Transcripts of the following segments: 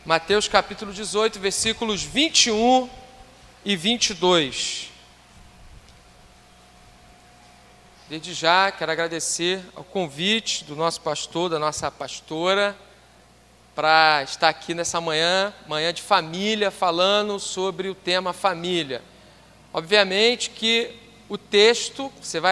Mateus capítulo 18, versículos 21 e 22. Desde já quero agradecer ao convite do nosso pastor, da nossa pastora, para estar aqui nessa manhã de família, falando sobre o tema família. Obviamente que o texto, você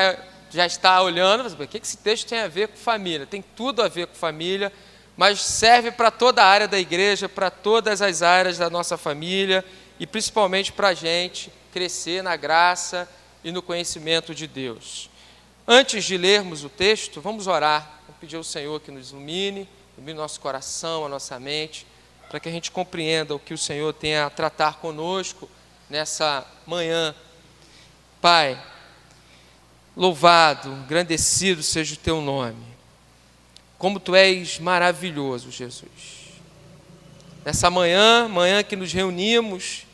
já está olhando, o que esse texto tem a ver com família? Tem tudo a ver com família, mas serve para toda a área da igreja, para todas as áreas da nossa família e principalmente para a gente crescer na graça e no conhecimento de Deus. Antes de lermos o texto, vamos orar, vamos pedir ao Senhor que nos ilumine nosso coração, a nossa mente, para que a gente compreenda o que o Senhor tem a tratar conosco nessa manhã. Pai, louvado, engrandecido seja o teu nome. Como tu és maravilhoso, Jesus. Nessa manhã que nos reunimos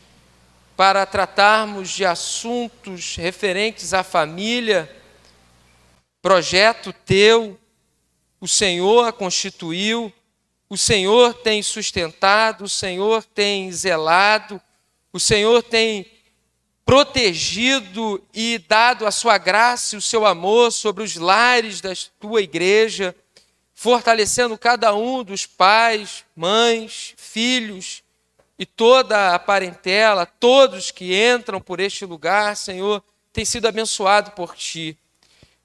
para tratarmos de assuntos referentes à família, projeto teu, o Senhor a constituiu, o Senhor tem sustentado, o Senhor tem zelado, o Senhor tem protegido e dado a sua graça e o seu amor sobre os lares da tua igreja, fortalecendo cada um dos pais, mães, filhos e toda a parentela, todos que entram por este lugar, Senhor, tem sido abençoado por Ti.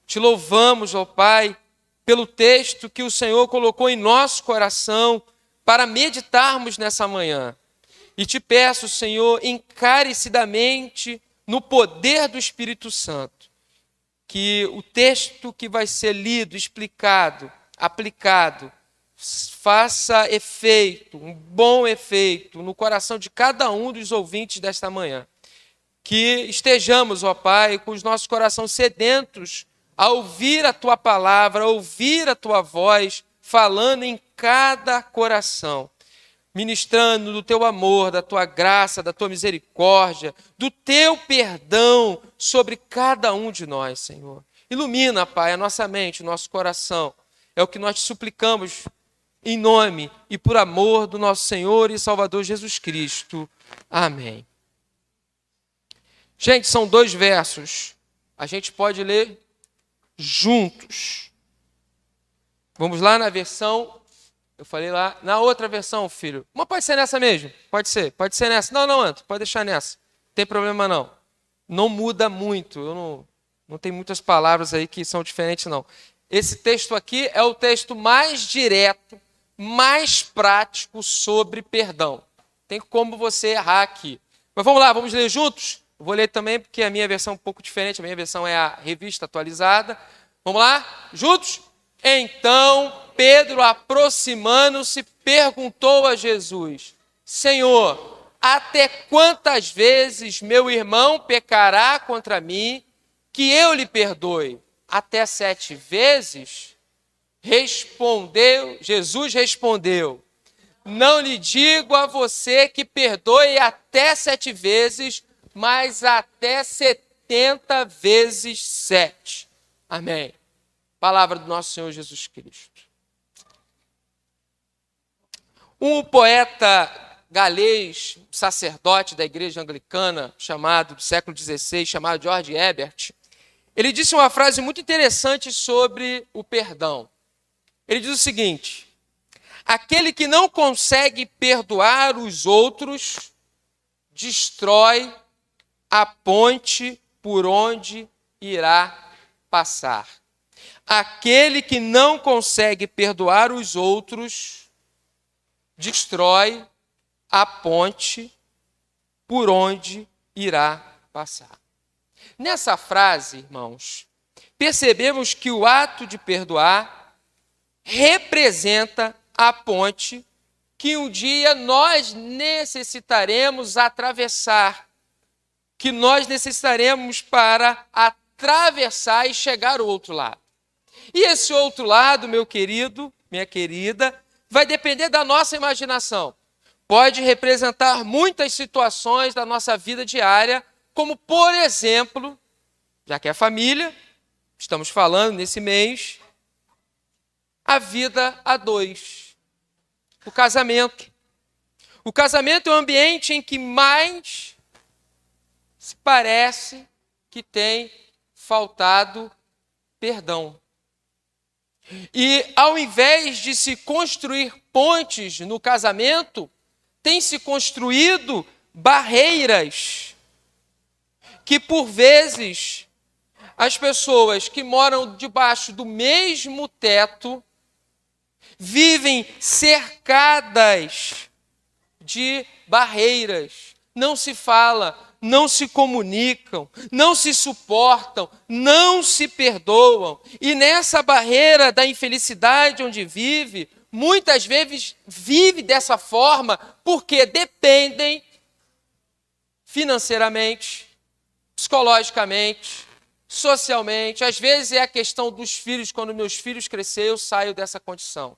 Te louvamos, ó Pai, pelo texto que o Senhor colocou em nosso coração para meditarmos nessa manhã. E te peço, Senhor, encarecidamente, no poder do Espírito Santo, que o texto que vai ser lido, explicado, aplicado, faça efeito, um bom efeito no coração de cada um dos ouvintes desta manhã. Que estejamos, ó Pai, com os nossos corações sedentos a ouvir a Tua palavra, a ouvir a Tua voz, falando em cada coração, ministrando do Teu amor, da Tua graça, da Tua misericórdia, do Teu perdão sobre cada um de nós, Senhor. Ilumina, Pai, a nossa mente, o nosso coração. É o que nós te suplicamos em nome e por amor do nosso Senhor e Salvador Jesus Cristo. Amém. Gente, são 2 versos. A gente pode ler juntos. Vamos lá na versão, eu falei lá, na outra versão, filho. Mas pode ser nessa mesmo? Pode ser nessa. Não, Anto, pode deixar nessa. Não tem problema não. Não muda muito, eu não tem muitas palavras aí que são diferentes não. Esse texto aqui é o texto mais direto, mais prático sobre perdão. Tem como você errar aqui. Mas vamos lá, vamos ler juntos? Eu vou ler também porque a minha versão é um pouco diferente. A minha versão é a revista atualizada. Vamos lá? Juntos? Então, Pedro, aproximando-se, perguntou a Jesus: Senhor, até quantas vezes meu irmão pecará contra mim que eu lhe perdoe? Até 7 vezes? Jesus respondeu: não lhe digo a você que perdoe até 7 vezes, mas até 70 vezes 7. Amém. Palavra do nosso Senhor Jesus Cristo. Um poeta galês, sacerdote da igreja anglicana, do século XVI, chamado George Herbert, ele disse uma frase muito interessante sobre o perdão. Ele diz o seguinte: aquele que não consegue perdoar os outros, destrói a ponte por onde irá passar. Aquele que não consegue perdoar os outros, destrói a ponte por onde irá passar. Nessa frase, irmãos, percebemos que o ato de perdoar representa a ponte que um dia nós necessitaremos atravessar, que nós necessitaremos para atravessar e chegar ao outro lado. E esse outro lado, meu querido, minha querida, vai depender da nossa imaginação. Pode representar muitas situações da nossa vida diária, como, por exemplo, já que é família, estamos falando nesse mês, a vida a 2, o casamento. O casamento é o ambiente em que mais se parece que tem faltado perdão. E ao invés de se construir pontes no casamento, tem se construído barreiras que, por vezes, as pessoas que moram debaixo do mesmo teto vivem cercadas de barreiras. Não se fala, não se comunicam, não se suportam, não se perdoam. E nessa barreira da infelicidade onde vive, muitas vezes vive dessa forma porque dependem financeiramente, psicologicamente, socialmente. Às vezes é a questão dos filhos. Quando meus filhos crescerem, eu saio dessa condição.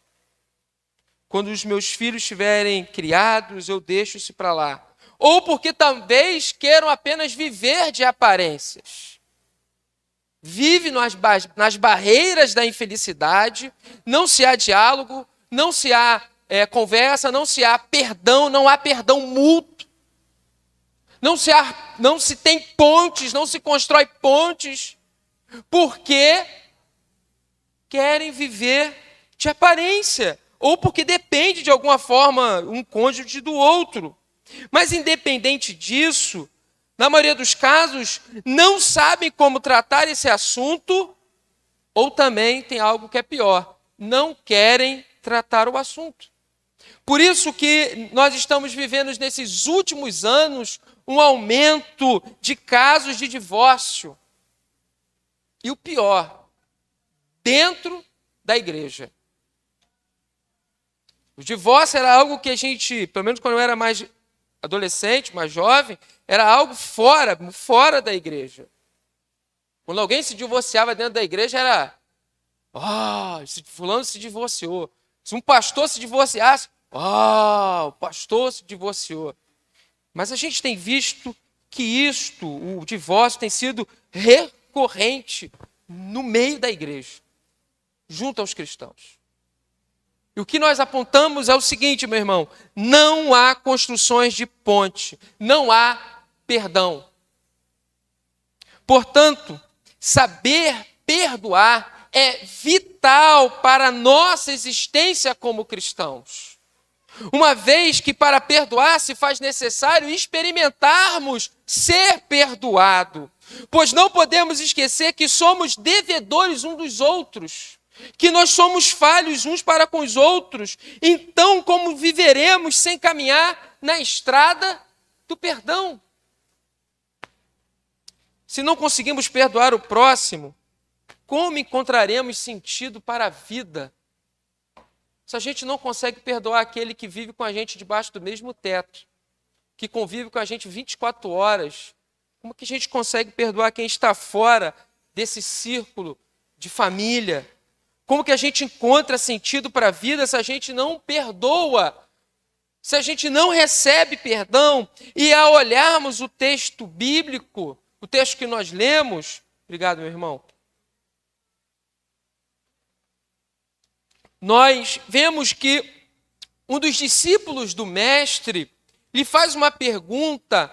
Quando os meus filhos estiverem criados, eu deixo isso para lá. Ou porque talvez queiram apenas viver de aparências. Vive nas barreiras da infelicidade, não se há diálogo, não se há conversa, não se há perdão, não há perdão mútuo. Não se tem pontes, não se constrói pontes, porque querem viver de aparência, ou porque depende de alguma forma um cônjuge do outro. Mas independente disso, na maioria dos casos, não sabem como tratar esse assunto, ou também tem algo que é pior, não querem tratar o assunto. Por isso que nós estamos vivendo nesses últimos anos um aumento de casos de divórcio. E o pior, dentro da igreja. O divórcio era algo que a gente, pelo menos quando eu era mais adolescente, mais jovem, era algo fora da igreja. Quando alguém se divorciava dentro da igreja, era esse fulano se divorciou. Se um pastor se divorciasse, o pastor se divorciou. Mas a gente tem visto que o divórcio tem sido recorrente no meio da igreja, junto aos cristãos. E o que nós apontamos é o seguinte, meu irmão: não há construções de ponte, não há perdão. Portanto, saber perdoar é vital para a nossa existência como cristãos. Uma vez que para perdoar se faz necessário experimentarmos ser perdoado. Pois não podemos esquecer que somos devedores uns dos outros, que nós somos falhos uns para com os outros. Então, como viveremos sem caminhar na estrada do perdão? Se não conseguimos perdoar o próximo, como encontraremos sentido para a vida? Se a gente não consegue perdoar aquele que vive com a gente debaixo do mesmo teto, que convive com a gente 24 horas, como que a gente consegue perdoar quem está fora desse círculo de família? Como que a gente encontra sentido para a vida se a gente não perdoa? Se a gente não recebe perdão? E ao olharmos o texto bíblico, o texto que nós lemos, obrigado, meu irmão, nós vemos que um dos discípulos do mestre lhe faz uma pergunta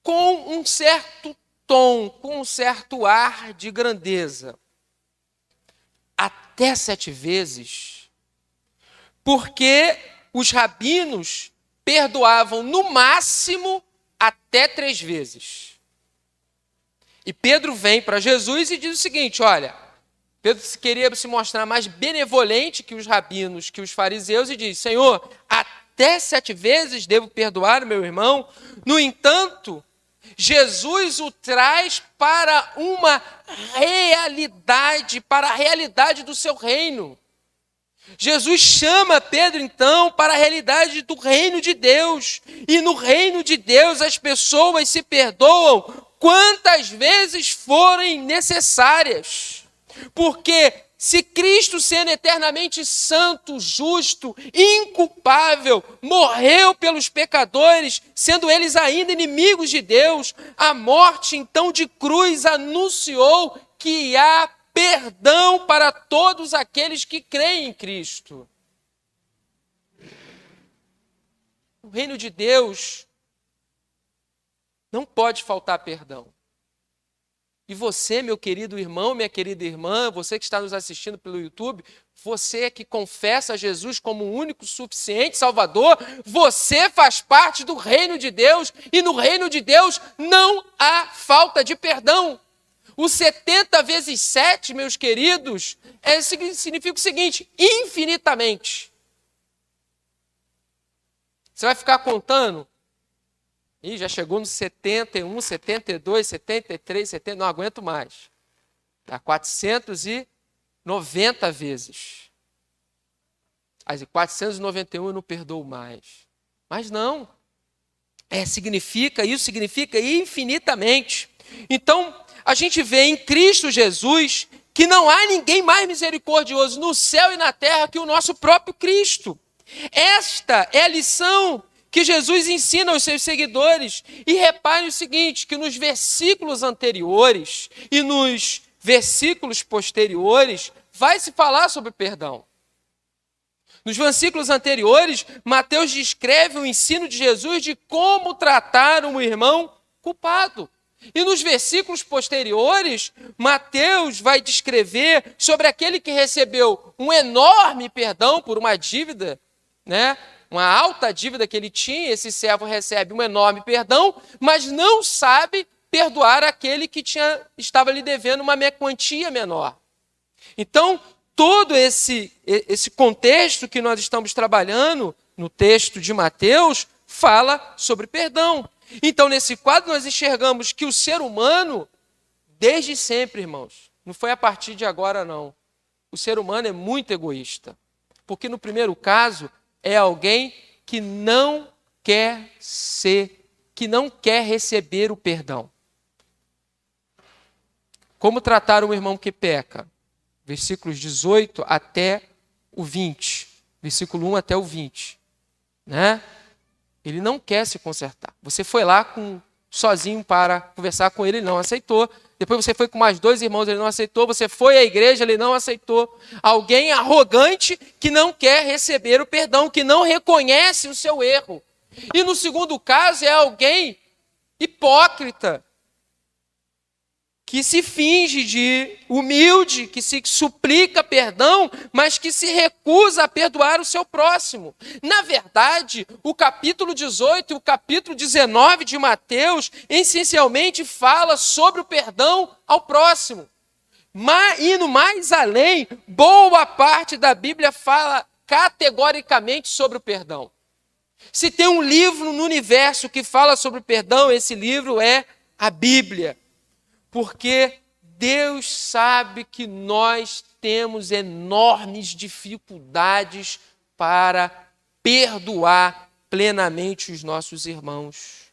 com um certo tom, com um certo ar de grandeza. Até 7 vezes? Porque os rabinos perdoavam no máximo até 3 vezes. E Pedro vem para Jesus e diz o seguinte: olha, Pedro queria se mostrar mais benevolente que os rabinos, que os fariseus, e diz: Senhor, até 7 vezes devo perdoar meu irmão? No entanto, Jesus o traz para uma realidade, para a realidade do seu reino. Jesus chama Pedro, então, para a realidade do reino de Deus. E no reino de Deus as pessoas se perdoam quantas vezes forem necessárias. Porque se Cristo, sendo eternamente santo, justo, inculpável, morreu pelos pecadores, sendo eles ainda inimigos de Deus, a morte então de cruz anunciou que há perdão para todos aqueles que creem em Cristo. no reino de Deus não pode faltar perdão. E você, meu querido irmão, minha querida irmã, você que está nos assistindo pelo YouTube, você que confessa Jesus como o único suficiente Salvador, você faz parte do reino de Deus, e no reino de Deus não há falta de perdão. O 70 vezes 7, meus queridos, significa o seguinte: infinitamente. Você vai ficar contando? Ih, já chegou no 71, 72, 73, 70, não aguento mais. Está 490 vezes. Aí 491 eu não perdoo mais. Mas não. Isso significa infinitamente. Então, a gente vê em Cristo Jesus que não há ninguém mais misericordioso no céu e na terra que o nosso próprio Cristo. Esta é a lição que Jesus ensina aos seus seguidores. E reparem o seguinte, que nos versículos anteriores e nos versículos posteriores vai se falar sobre perdão. Nos versículos anteriores, Mateus descreve o ensino de Jesus de como tratar um irmão culpado. E nos versículos posteriores, Mateus vai descrever sobre aquele que recebeu um enorme perdão por uma dívida, né? Uma alta dívida que ele tinha. Esse servo recebe um enorme perdão, mas não sabe perdoar aquele que estava lhe devendo uma quantia menor. Então, todo esse contexto que nós estamos trabalhando no texto de Mateus fala sobre perdão. Então, nesse quadro, nós enxergamos que o ser humano, desde sempre, irmãos, não foi a partir de agora, não. O ser humano é muito egoísta. Porque no primeiro caso, é alguém que não quer receber o perdão. Como tratar um irmão que peca? Versículos 18 até o 20. Versículo 1 até o 20. Né? Ele não quer se consertar. Você foi lá sozinho para conversar com ele, ele não aceitou. Depois você foi com mais 2 irmãos, ele não aceitou. Você foi à igreja, ele não aceitou. Alguém arrogante que não quer receber o perdão, que não reconhece o seu erro. E no segundo caso é alguém hipócrita, que se finge de humilde, que se suplica perdão, mas que se recusa a perdoar o seu próximo. Na verdade, o capítulo 18 e o capítulo 19 de Mateus, essencialmente fala sobre o perdão ao próximo. Indo mais além, boa parte da Bíblia fala categoricamente sobre o perdão. Se tem um livro no universo que fala sobre o perdão, esse livro é a Bíblia. Porque Deus sabe que nós temos enormes dificuldades para perdoar plenamente os nossos irmãos.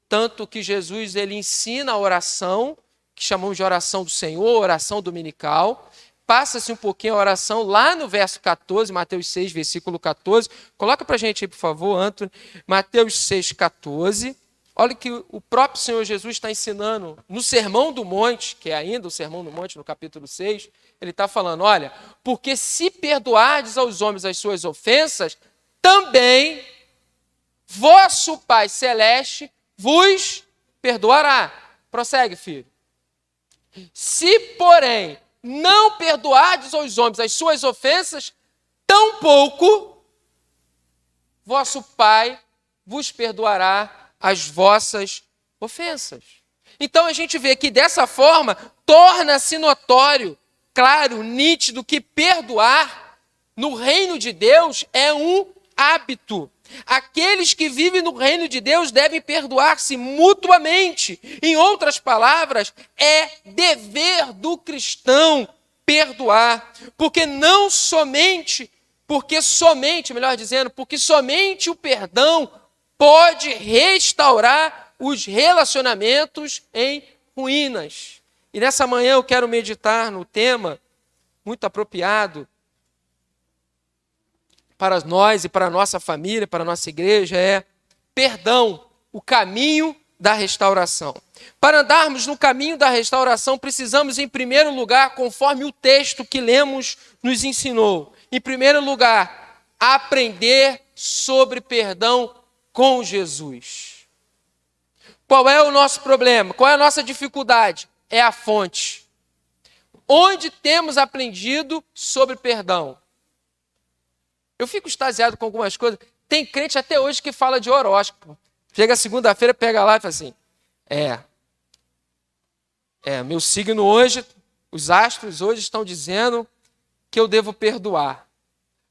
Tanto que Jesus ele ensina a oração, que chamamos de oração do Senhor, oração dominical. Passa-se um pouquinho a oração lá no verso 14, Mateus 6, versículo 14. Coloca para a gente aí, por favor, Antônio. Mateus 6, 14. Olha que o próprio Senhor Jesus está ensinando no Sermão do Monte, que é ainda o Sermão do Monte, no capítulo 6, ele está falando, olha, porque se perdoardes aos homens as suas ofensas, também vosso Pai Celeste vos perdoará. Prossegue, filho. Se, porém, não perdoardes aos homens as suas ofensas, tampouco vosso Pai vos perdoará as vossas ofensas. Então a gente vê que dessa forma torna-se notório, claro, nítido, que perdoar no reino de Deus é um hábito. Aqueles que vivem no reino de Deus devem perdoar-se mutuamente. Em outras palavras, é dever do cristão perdoar. Porque somente o perdão pode restaurar os relacionamentos em ruínas. E nessa manhã eu quero meditar no tema muito apropriado para nós e para a nossa família, para a nossa igreja, é perdão, o caminho da restauração. Para andarmos no caminho da restauração, precisamos, em primeiro lugar, conforme o texto que lemos nos ensinou, em primeiro lugar, aprender sobre perdão com Jesus. Qual é o nosso problema? Qual é a nossa dificuldade? É a fonte. Onde temos aprendido sobre perdão? Eu fico extasiado com algumas coisas. Tem crente até hoje que fala de horóscopo. Chega segunda-feira, pega lá e fala assim, meu signo hoje, os astros hoje estão dizendo que eu devo perdoar.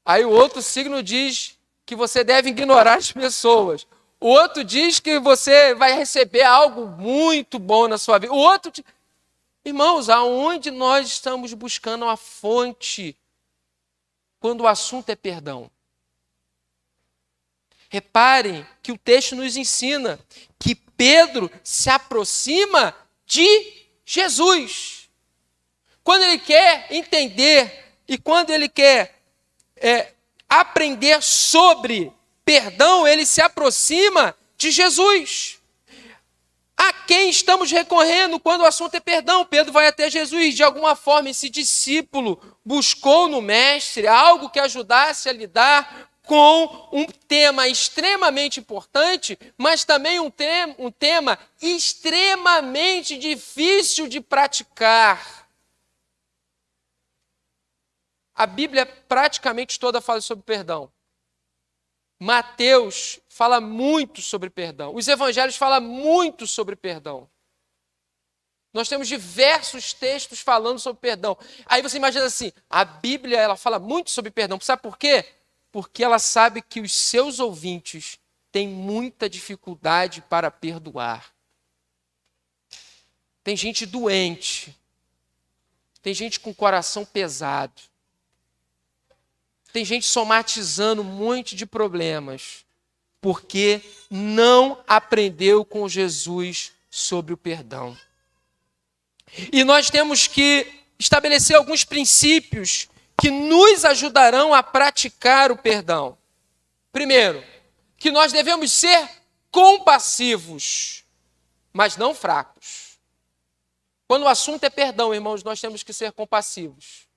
Aí o outro signo diz que você deve ignorar as pessoas. O outro diz que você vai receber algo muito bom na sua vida. O outro... Irmãos, aonde nós estamos buscando a fonte quando o assunto é perdão? Reparem que o texto nos ensina que Pedro se aproxima de Jesus. Quando ele quer entender e quando ele quer aprender sobre perdão, ele se aproxima de Jesus. A quem estamos recorrendo quando o assunto é perdão? Pedro vai até Jesus. De alguma forma, esse discípulo buscou no mestre algo que ajudasse a lidar com um tema extremamente importante, mas também um tema extremamente difícil de praticar. A Bíblia praticamente toda fala sobre perdão. Mateus fala muito sobre perdão. Os evangelhos falam muito sobre perdão. Nós temos diversos textos falando sobre perdão. Aí você imagina assim, a Bíblia ela fala muito sobre perdão. Sabe por quê? Porque ela sabe que os seus ouvintes têm muita dificuldade para perdoar. Tem gente doente. Tem gente com o coração pesado. Tem gente somatizando um monte de problemas, porque não aprendeu com Jesus sobre o perdão. E nós temos que estabelecer alguns princípios que nos ajudarão a praticar o perdão. Primeiro, que nós devemos ser compassivos, mas não fracos. Quando o assunto é perdão, irmãos, nós temos que ser compassivos,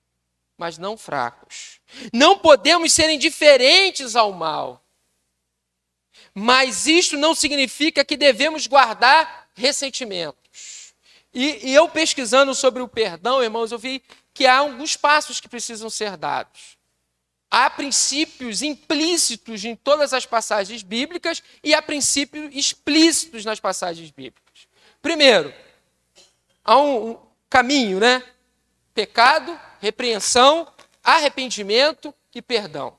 mas não fracos. Não podemos ser indiferentes ao mal. Mas isto não significa que devemos guardar ressentimentos. E eu pesquisando sobre o perdão, irmãos, eu vi que há alguns passos que precisam ser dados. Há princípios implícitos em todas as passagens bíblicas e há princípios explícitos nas passagens bíblicas. Primeiro, há um caminho, né? Pecado, repreensão, arrependimento e perdão.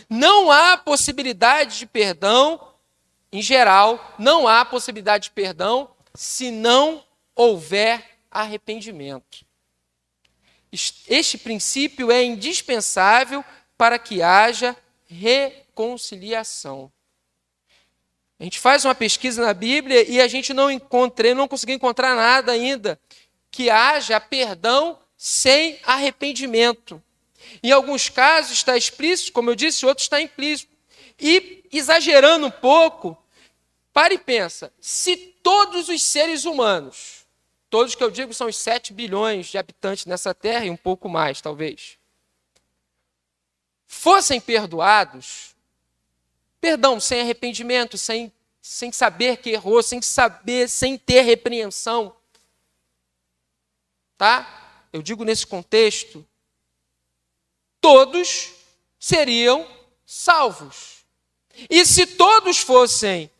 Não há possibilidade de perdão, em geral, não há possibilidade de perdão se não houver arrependimento. Este princípio é indispensável para que haja reconciliação. A gente faz uma pesquisa na Bíblia e a gente não conseguiu encontrar nada ainda que haja perdão sem arrependimento. Em alguns casos está explícito, como eu disse, outros está implícito. E, exagerando um pouco, para e pensa, se todos os seres humanos, todos que eu digo são os 7 bilhões de habitantes nessa terra e um pouco mais, talvez, fossem perdoados, perdão, sem arrependimento, sem saber que errou, sem ter repreensão, tá? Eu digo nesse contexto, todos seriam salvos. E se todos fossem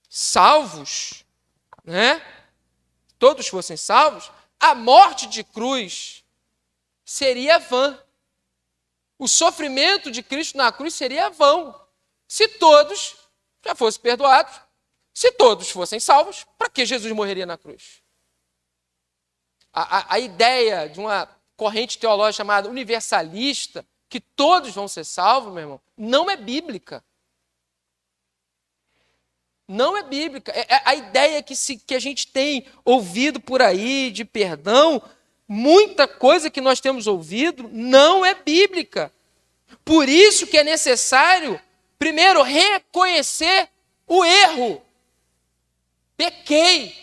salvos, né? Todos fossem salvos, a morte de cruz seria vã. O sofrimento de Cristo na cruz seria vão. Se todos já fossem perdoados, se todos fossem salvos, para que Jesus morreria na cruz? A ideia de uma corrente teológica chamada universalista, que todos vão ser salvos, meu irmão, não é bíblica. Não é bíblica. A ideia que a gente tem ouvido por aí de perdão, muita coisa que nós temos ouvido, não é bíblica. Por isso que é necessário, primeiro, reconhecer o erro. Pequei.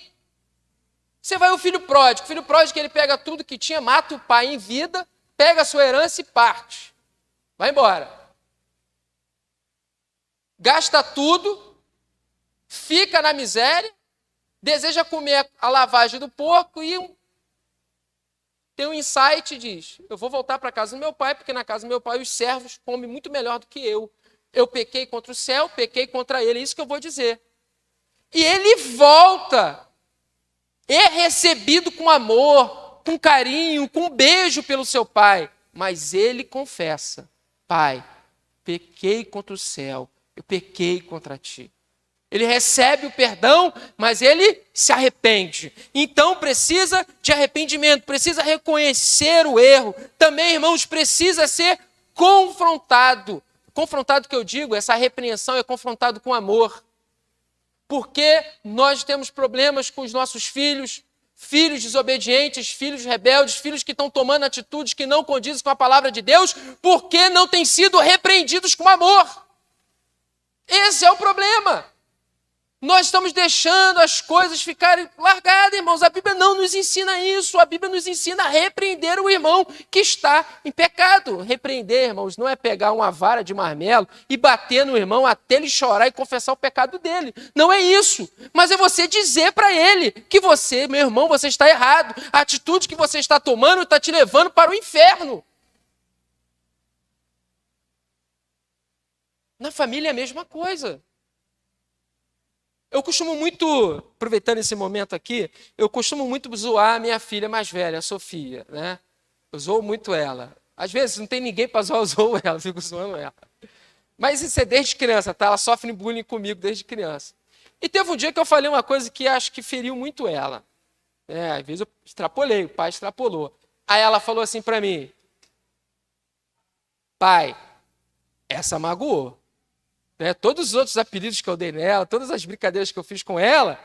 Você vai o filho pródigo. O filho pródigo, ele pega tudo que tinha, mata o pai em vida, pega a sua herança e parte. Vai embora. gasta tudo, fica na miséria, deseja comer a lavagem do porco e tem um insight e diz, eu vou voltar para a casa do meu pai, porque na casa do meu pai os servos comem muito melhor do que eu. Eu pequei contra o céu, pequei contra ele, é isso que eu vou dizer. E ele volta, é recebido com amor, com carinho, com um beijo pelo seu pai. Mas ele confessa, pai, pequei contra o céu, eu pequei contra ti. Ele recebe o perdão, mas ele se arrepende. Então precisa de arrependimento, precisa reconhecer o erro. Também, irmãos, precisa ser confrontado. Confrontado que eu digo, essa repreensão é confrontado com amor. Porque nós temos problemas com os nossos filhos, filhos desobedientes, filhos rebeldes, filhos que estão tomando atitudes que não condizem com a palavra de Deus, porque não têm sido repreendidos com amor. Esse é o problema. Nós estamos deixando as coisas ficarem largadas, irmãos. A Bíblia não nos ensina isso. A Bíblia nos ensina a repreender o irmão que está em pecado. Repreender, irmãos, não é pegar uma vara de marmelo e bater no irmão até ele chorar e confessar o pecado dele. Não é isso. Mas é você dizer para ele que você, meu irmão, você está errado. A atitude que você está tomando está te levando para o inferno. Na família é a mesma coisa. Eu costumo muito, aproveitando esse momento aqui, eu costumo muito zoar a minha filha mais velha, a Sofia, né? Eu zoo muito ela. Às vezes não tem ninguém para zoar, eu zoo ela, fico zoando ela. Mas isso é desde criança, tá? Ela sofre bullying comigo desde criança. E teve um dia que eu falei uma coisa que acho que feriu muito ela. Às vezes eu extrapolei, o pai extrapolou. Aí ela falou assim para mim, pai, essa magoou. Todos os outros apelidos que eu dei nela, todas as brincadeiras que eu fiz com ela,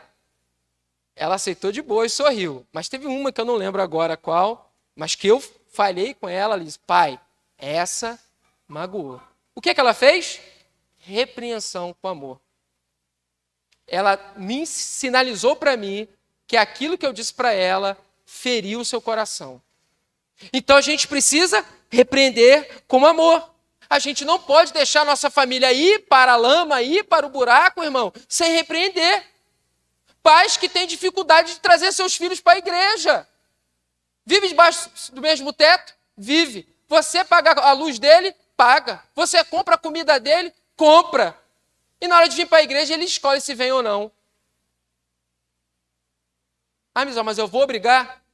ela aceitou de boa e sorriu. Mas teve uma que eu não lembro agora qual, mas que eu falhei com ela, ela disse, pai, essa magoou. O que ela fez? Repreensão com amor. Ela me sinalizou para mim que aquilo que eu disse para ela feriu o seu coração. Então a gente precisa repreender com amor. A gente não pode deixar a nossa família ir para a lama, ir para o buraco, irmão, sem repreender. Pais que têm dificuldade de trazer seus filhos para a igreja. Vive debaixo do mesmo teto? Vive. Você paga a luz dele? Paga. Você compra a comida dele? Compra. E na hora de vir para a igreja, ele escolhe se vem ou não. Ah, mas eu vou obrigar?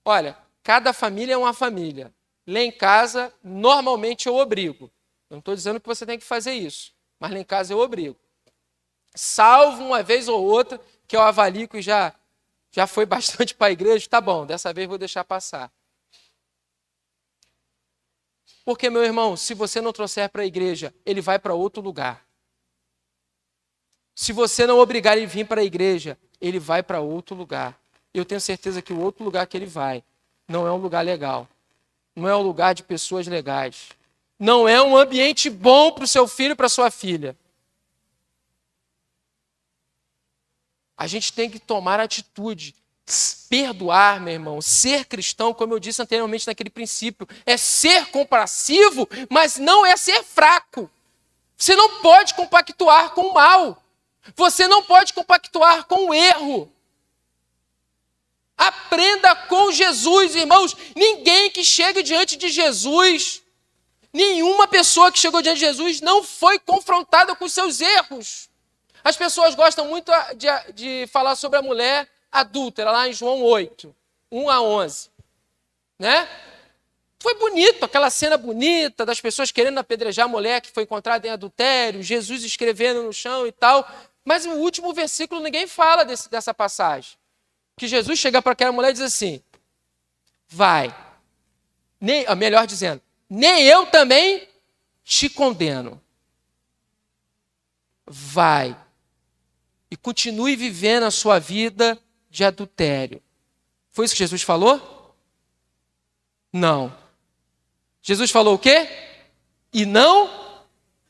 Olha, cada família é uma família. Lá em casa, normalmente eu obrigo. Não estou dizendo que você tem que fazer isso, mas lá em casa eu obrigo. Salvo uma vez ou outra, que eu avalio que já foi bastante para a igreja, tá bom, dessa vez vou deixar passar. Porque, meu irmão, se você não trouxer para a igreja, ele vai para outro lugar. Se você não obrigar ele a vir para a igreja, ele vai para outro lugar. Eu tenho certeza que o outro lugar que ele vai não é um lugar legal. Não é um lugar de pessoas legais. Não é um ambiente bom para o seu filho e para a sua filha. A gente tem que tomar atitude, perdoar, meu irmão. Ser cristão, como eu disse anteriormente naquele princípio, é ser compassivo, mas não é ser fraco. Você não pode compactuar com o mal. Você não pode compactuar com o erro. Aprenda com Jesus, irmãos. Ninguém que chega diante de Jesus, nenhuma pessoa que chegou diante de Jesus não foi confrontada com seus erros. As pessoas gostam muito de falar sobre a mulher adúltera, lá em João 8, 1 a 11. Né? Foi bonito, aquela cena bonita das pessoas querendo apedrejar a mulher que foi encontrada em adultério, Jesus escrevendo no chão e tal. Mas no último versículo ninguém fala dessa passagem. Que Jesus chega para aquela mulher e diz assim, vai, melhor dizendo, nem eu também te condeno. Vai e continue vivendo a sua vida de adultério. Foi isso que Jesus falou? Não. Jesus falou o quê? E não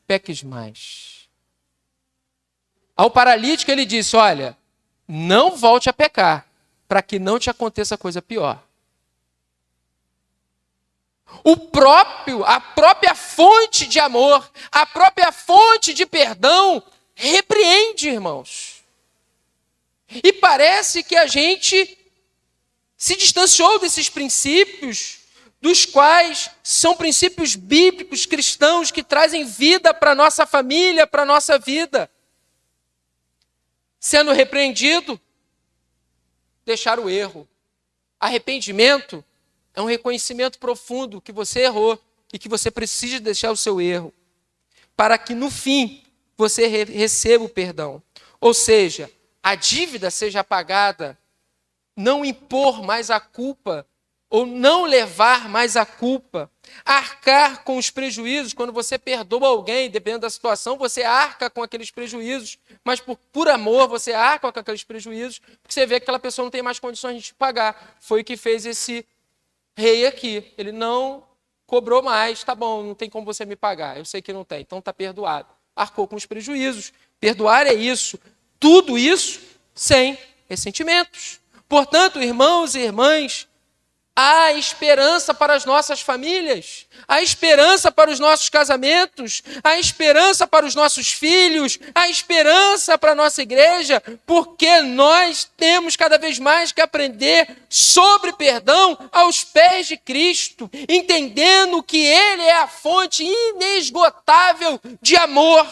peques mais. Ao paralítico ele disse, olha, não volte a pecar, para que não te aconteça coisa pior. A própria fonte de amor, a própria fonte de perdão, repreende, irmãos. E parece que a gente se distanciou desses princípios, dos quais são princípios bíblicos, cristãos, que trazem vida para a nossa família, para a nossa vida. Sendo repreendido, deixar o erro. Arrependimento é um reconhecimento profundo que você errou e que você precisa deixar o seu erro, para que no fim você receba o perdão. Ou seja, a dívida seja apagada, não impor mais a culpa, ou não levar mais a culpa, arcar com os prejuízos. Quando você perdoa alguém, dependendo da situação, você arca com aqueles prejuízos, mas por amor você arca com aqueles prejuízos, porque você vê que aquela pessoa não tem mais condições de te pagar. Foi o que fez esse rei aqui. Ele não cobrou mais, tá bom, não tem como você me pagar, eu sei que não tem, então está perdoado. Arcou com os prejuízos. Perdoar é isso. Tudo isso sem ressentimentos. Portanto, irmãos e irmãs, há esperança para as nossas famílias, há esperança para os nossos casamentos, há esperança para os nossos filhos, há esperança para a nossa igreja, porque nós temos cada vez mais que aprender sobre perdão aos pés de Cristo, entendendo que Ele é a fonte inesgotável de amor.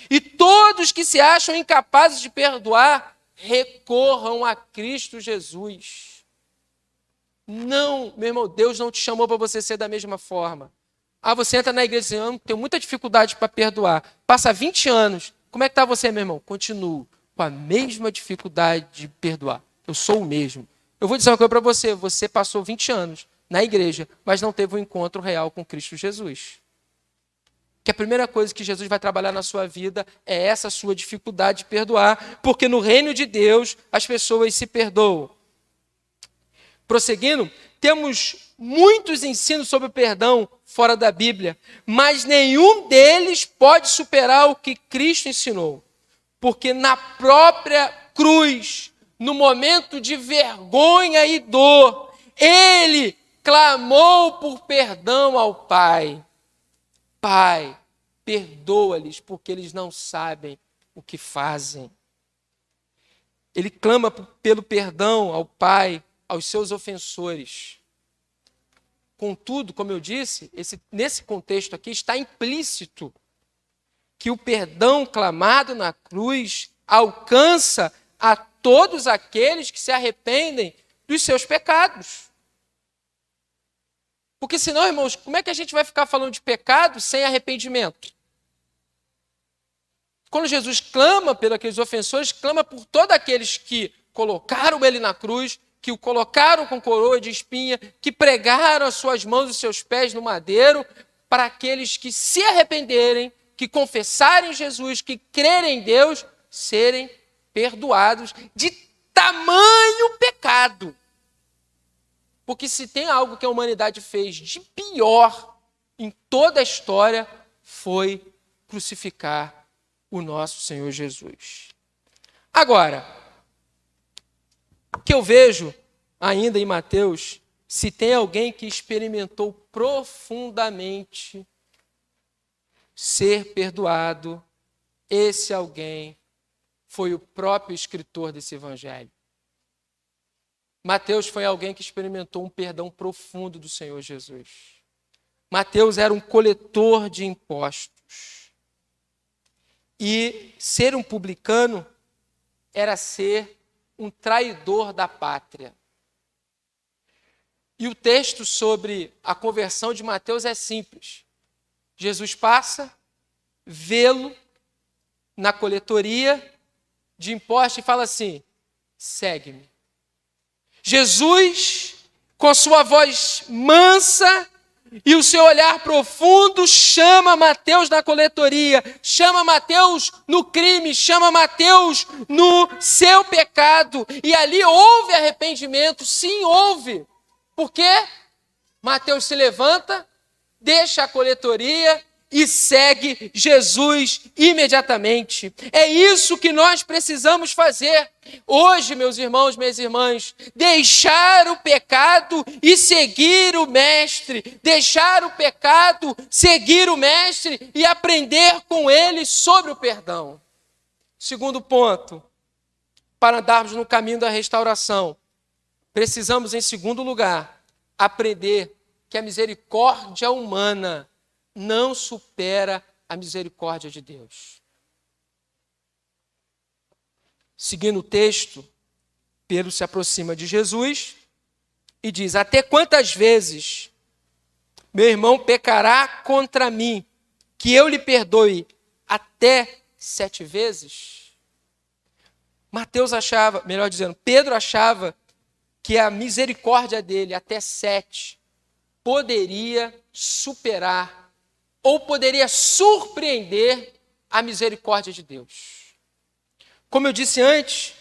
E todos que se acham incapazes de perdoar, recorram a Cristo Jesus. Não, meu irmão, Deus não te chamou para você ser da mesma forma. Você entra na igreja e diz, eu tenho muita dificuldade para perdoar. Passa 20 anos. Como é que está você, meu irmão? Continuo com a mesma dificuldade de perdoar. Eu sou o mesmo. Eu vou dizer uma coisa para você. Você passou 20 anos na igreja, mas não teve um encontro real com Cristo Jesus. Que a primeira coisa que Jesus vai trabalhar na sua vida é essa sua dificuldade de perdoar, porque no reino de Deus as pessoas se perdoam. Prosseguindo, temos muitos ensinos sobre o perdão fora da Bíblia, mas nenhum deles pode superar o que Cristo ensinou. Porque na própria cruz, no momento de vergonha e dor, Ele clamou por perdão ao Pai. Pai, perdoa-lhes, porque eles não sabem o que fazem. Ele clama pelo perdão ao Pai, aos seus ofensores. Contudo, como eu disse, nesse contexto aqui está implícito que o perdão clamado na cruz alcança a todos aqueles que se arrependem dos seus pecados. Porque senão, irmãos, como é que a gente vai ficar falando de pecado sem arrependimento? Quando Jesus clama pelos aqueles ofensores, clama por todos aqueles que colocaram ele na cruz, que o colocaram com coroa de espinha, que pregaram as suas mãos e seus pés no madeiro, para aqueles que se arrependerem, que confessarem Jesus, que crerem em Deus, serem perdoados de tamanho pecado. Porque se tem algo que a humanidade fez de pior em toda a história, foi crucificar o nosso Senhor Jesus. Agora, o que eu vejo ainda em Mateus, se tem alguém que experimentou profundamente ser perdoado, esse alguém foi o próprio escritor desse evangelho. Mateus foi alguém que experimentou um perdão profundo do Senhor Jesus. Mateus era um coletor de impostos. E ser um publicano era ser um traidor da pátria. E o texto sobre a conversão de Mateus é simples. Jesus passa, vê-lo na coletoria de impostos e fala assim, segue-me. Jesus, com sua voz mansa e o seu olhar profundo, chama Mateus na coletoria, chama Mateus no crime, chama Mateus no seu pecado. E ali houve arrependimento, sim, houve. Por quê? Mateus se levanta, deixa a coletoria e segue Jesus imediatamente. É isso que nós precisamos fazer hoje, meus irmãos, minhas irmãs. Deixar o pecado e seguir o Mestre. Deixar o pecado, seguir o Mestre e aprender com ele sobre o perdão. Segundo ponto, para andarmos no caminho da restauração, precisamos, em segundo lugar, aprender que a misericórdia humana não supera a misericórdia de Deus. Seguindo o texto, Pedro se aproxima de Jesus e diz: até quantas vezes meu irmão pecará contra mim, que eu lhe perdoe até 7 vezes? Pedro achava que a misericórdia dele até 7 poderia superar ou poderia surpreender a misericórdia de Deus. Como eu disse antes,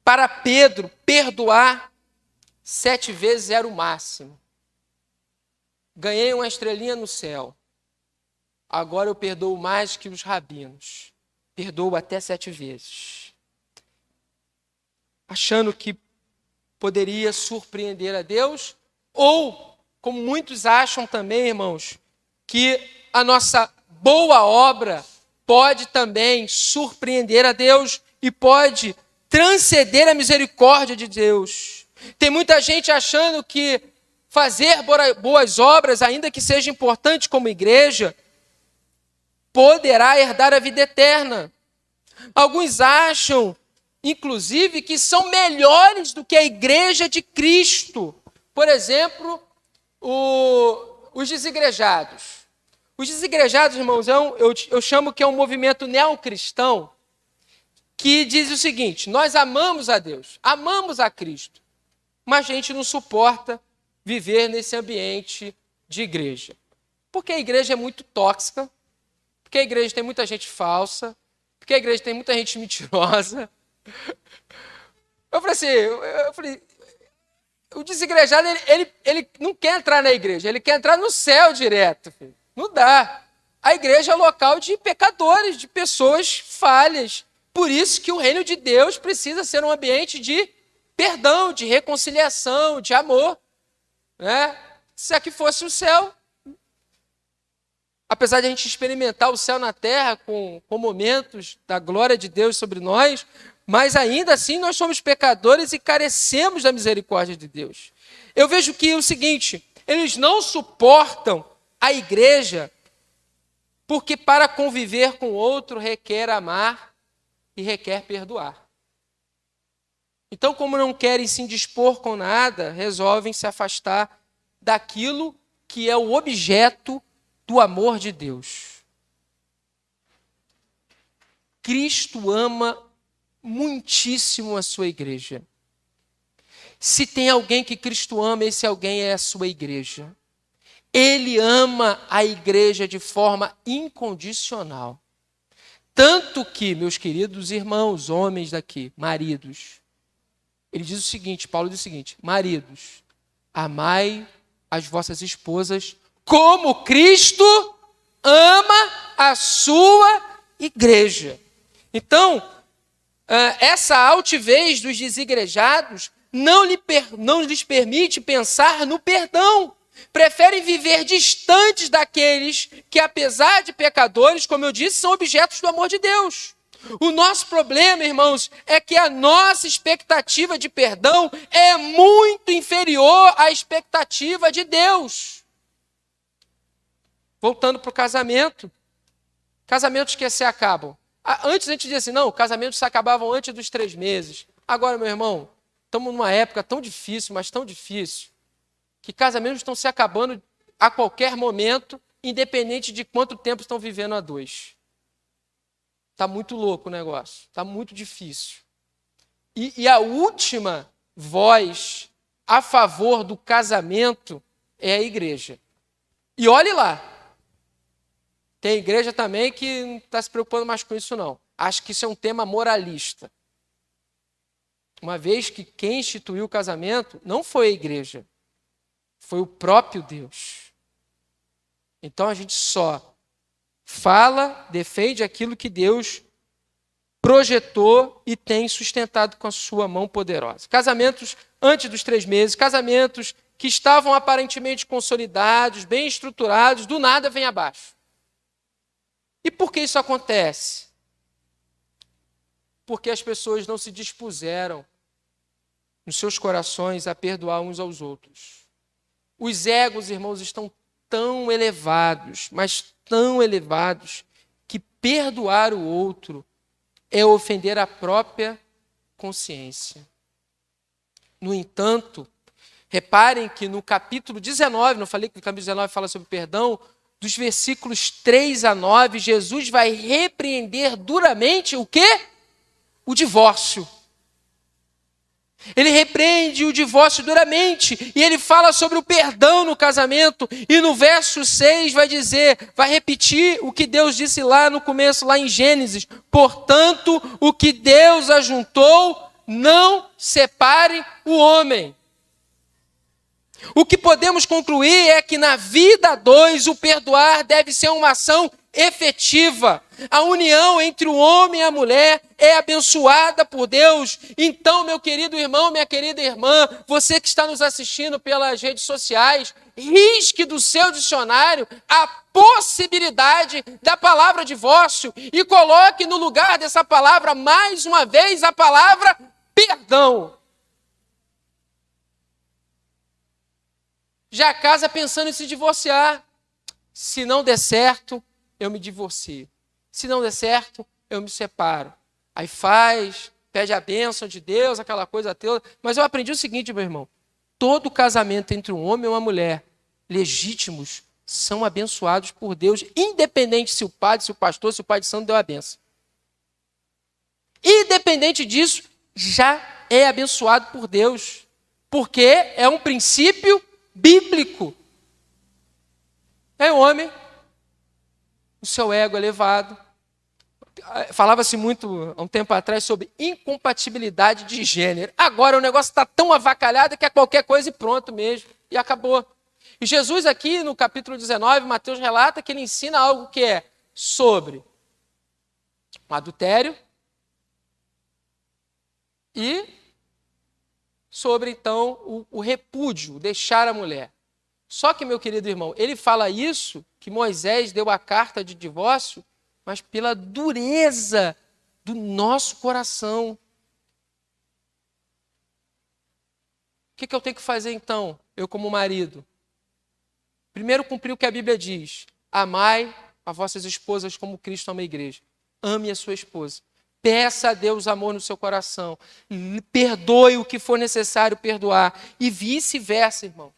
para Pedro, perdoar 7 vezes era o máximo. Ganhei uma estrelinha no céu. Agora eu perdoo mais que os rabinos. Perdoo até 7 vezes. Achando que poderia surpreender a Deus, ou, como muitos acham também, irmãos, que a nossa boa obra pode também surpreender a Deus e pode transcender a misericórdia de Deus. Tem muita gente achando que fazer boas obras, ainda que seja importante como igreja, poderá herdar a vida eterna. Alguns acham, inclusive, que são melhores do que a igreja de Cristo. Por exemplo, os desigrejados. Os desigrejados, irmãos, eu chamo que é um movimento neocristão que diz o seguinte: nós amamos a Deus, amamos a Cristo, mas a gente não suporta viver nesse ambiente de igreja. Porque a igreja é muito tóxica, porque a igreja tem muita gente falsa, porque a igreja tem muita gente mentirosa. Eu falei, o desigrejado, ele não quer entrar na igreja, ele quer entrar no céu direto. Filho. Não dá. A igreja é local de pecadores, de pessoas falhas. Por isso que o reino de Deus precisa ser um ambiente de perdão, de reconciliação, de amor. Né? Se aqui fosse o céu, apesar de a gente experimentar o céu na terra com momentos da glória de Deus sobre nós, mas ainda assim nós somos pecadores e carecemos da misericórdia de Deus. Eu vejo que é o seguinte: eles não suportam a igreja porque para conviver com o outro requer amar e requer perdoar. Então, como não querem se indispor com nada, resolvem se afastar daquilo que é o objeto do amor de Deus. Cristo ama muitíssimo a sua igreja. Se tem alguém que Cristo ama, esse alguém é a sua igreja. Ele ama a igreja de forma incondicional. Tanto que, meus queridos irmãos, homens daqui, maridos, ele diz o seguinte, Paulo diz o seguinte: maridos, amai as vossas esposas como Cristo ama a sua igreja. Então, essa altivez dos desigrejados não lhes permite pensar no perdão. Preferem viver distantes daqueles que, apesar de pecadores, como eu disse, são objetos do amor de Deus. O nosso problema, irmãos, é que a nossa expectativa de perdão é muito inferior à expectativa de Deus. Voltando para o casamento. Casamentos que se acabam. Antes a gente dizia assim, não, casamentos se acabavam antes dos 3 meses. Agora, meu irmão, estamos numa época tão difícil, mas tão difícil, que casamentos estão se acabando a qualquer momento, independente de quanto tempo estão vivendo a 2. Está muito louco o negócio, está muito difícil. E a última voz a favor do casamento é a igreja. E olhe lá, tem igreja também que não está se preocupando mais com isso não. Acho que isso é um tema moralista. Uma vez que quem instituiu o casamento não foi a igreja, foi o próprio Deus. Então a gente só fala, defende aquilo que Deus projetou e tem sustentado com a sua mão poderosa. Casamentos antes dos 3 meses, casamentos que estavam aparentemente consolidados, bem estruturados, do nada vem abaixo. E por que isso acontece? Porque as pessoas não se dispuseram nos seus corações a perdoar uns aos outros. Os egos, irmãos, estão tão elevados, mas tão elevados, que perdoar o outro é ofender a própria consciência. No entanto, reparem que no capítulo 19, não falei que o capítulo 19 fala sobre perdão, dos versículos 3 a 9, Jesus vai repreender duramente o quê? O divórcio. Ele repreende o divórcio duramente e ele fala sobre o perdão no casamento. E no verso 6 vai dizer, vai repetir o que Deus disse lá no começo, lá em Gênesis. Portanto, o que Deus ajuntou, não separe o homem. O que podemos concluir é que na vida a dois, o perdoar deve ser uma ação efetiva. A união entre o homem e a mulher é abençoada por Deus. Então, meu querido irmão, minha querida irmã, você que está nos assistindo pelas redes sociais, risque do seu dicionário a possibilidade da palavra divórcio e coloque no lugar dessa palavra, mais uma vez, a palavra perdão. Já casa pensando em se divorciar. Se não der certo, eu me divorcio. Se não der certo, eu me separo. Aí faz, pede a bênção de Deus, aquela coisa toda. Mas eu aprendi o seguinte, meu irmão. Todo casamento entre um homem e uma mulher, legítimos, são abençoados por Deus, independente se o padre, se o pastor, se o pai de santo deu a bênção. Independente disso, já é abençoado por Deus. Porque é um princípio bíblico. É o homem, o seu ego elevado. Falava-se muito, há um tempo atrás, sobre incompatibilidade de gênero. Agora o negócio está tão avacalhado que é qualquer coisa e pronto mesmo. E acabou. E Jesus aqui, no capítulo 19, Mateus relata que ele ensina algo que é sobre o adultério e sobre, então, o repúdio, deixar a mulher. Só que, meu querido irmão, ele fala isso, que Moisés deu a carta de divórcio, mas pela dureza do nosso coração. O que eu tenho que fazer, então, eu como marido? Primeiro, cumprir o que a Bíblia diz. Amai as vossas esposas como Cristo ama a igreja. Ame a sua esposa. Peça a Deus amor no seu coração. Perdoe o que for necessário perdoar. E vice-versa, irmãos.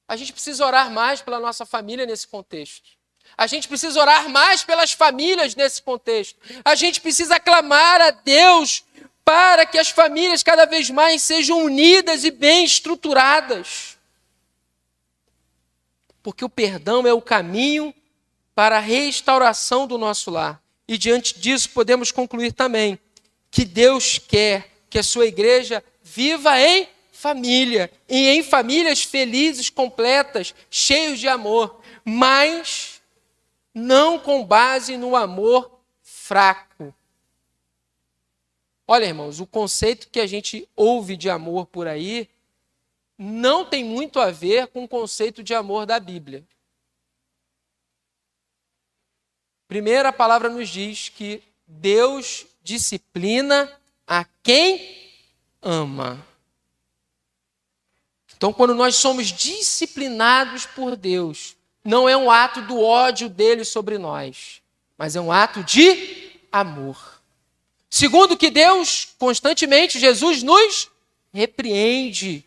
A gente precisa orar mais pela nossa família nesse contexto. A gente precisa orar mais pelas famílias nesse contexto. A gente precisa clamar a Deus para que as famílias cada vez mais sejam unidas e bem estruturadas. Porque o perdão é o caminho para a restauração do nosso lar. E diante disso podemos concluir também que Deus quer que a sua igreja viva em família, e em famílias felizes, completas, cheios de amor, mas não com base no amor fraco. Olha, irmãos, o conceito que a gente ouve de amor por aí não tem muito a ver com o conceito de amor da Bíblia. Primeiro, a palavra nos diz que Deus disciplina a quem ama. Então, quando nós somos disciplinados por Deus, não é um ato do ódio dele sobre nós, mas é um ato de amor. Segundo, que Deus, constantemente, Jesus nos repreende.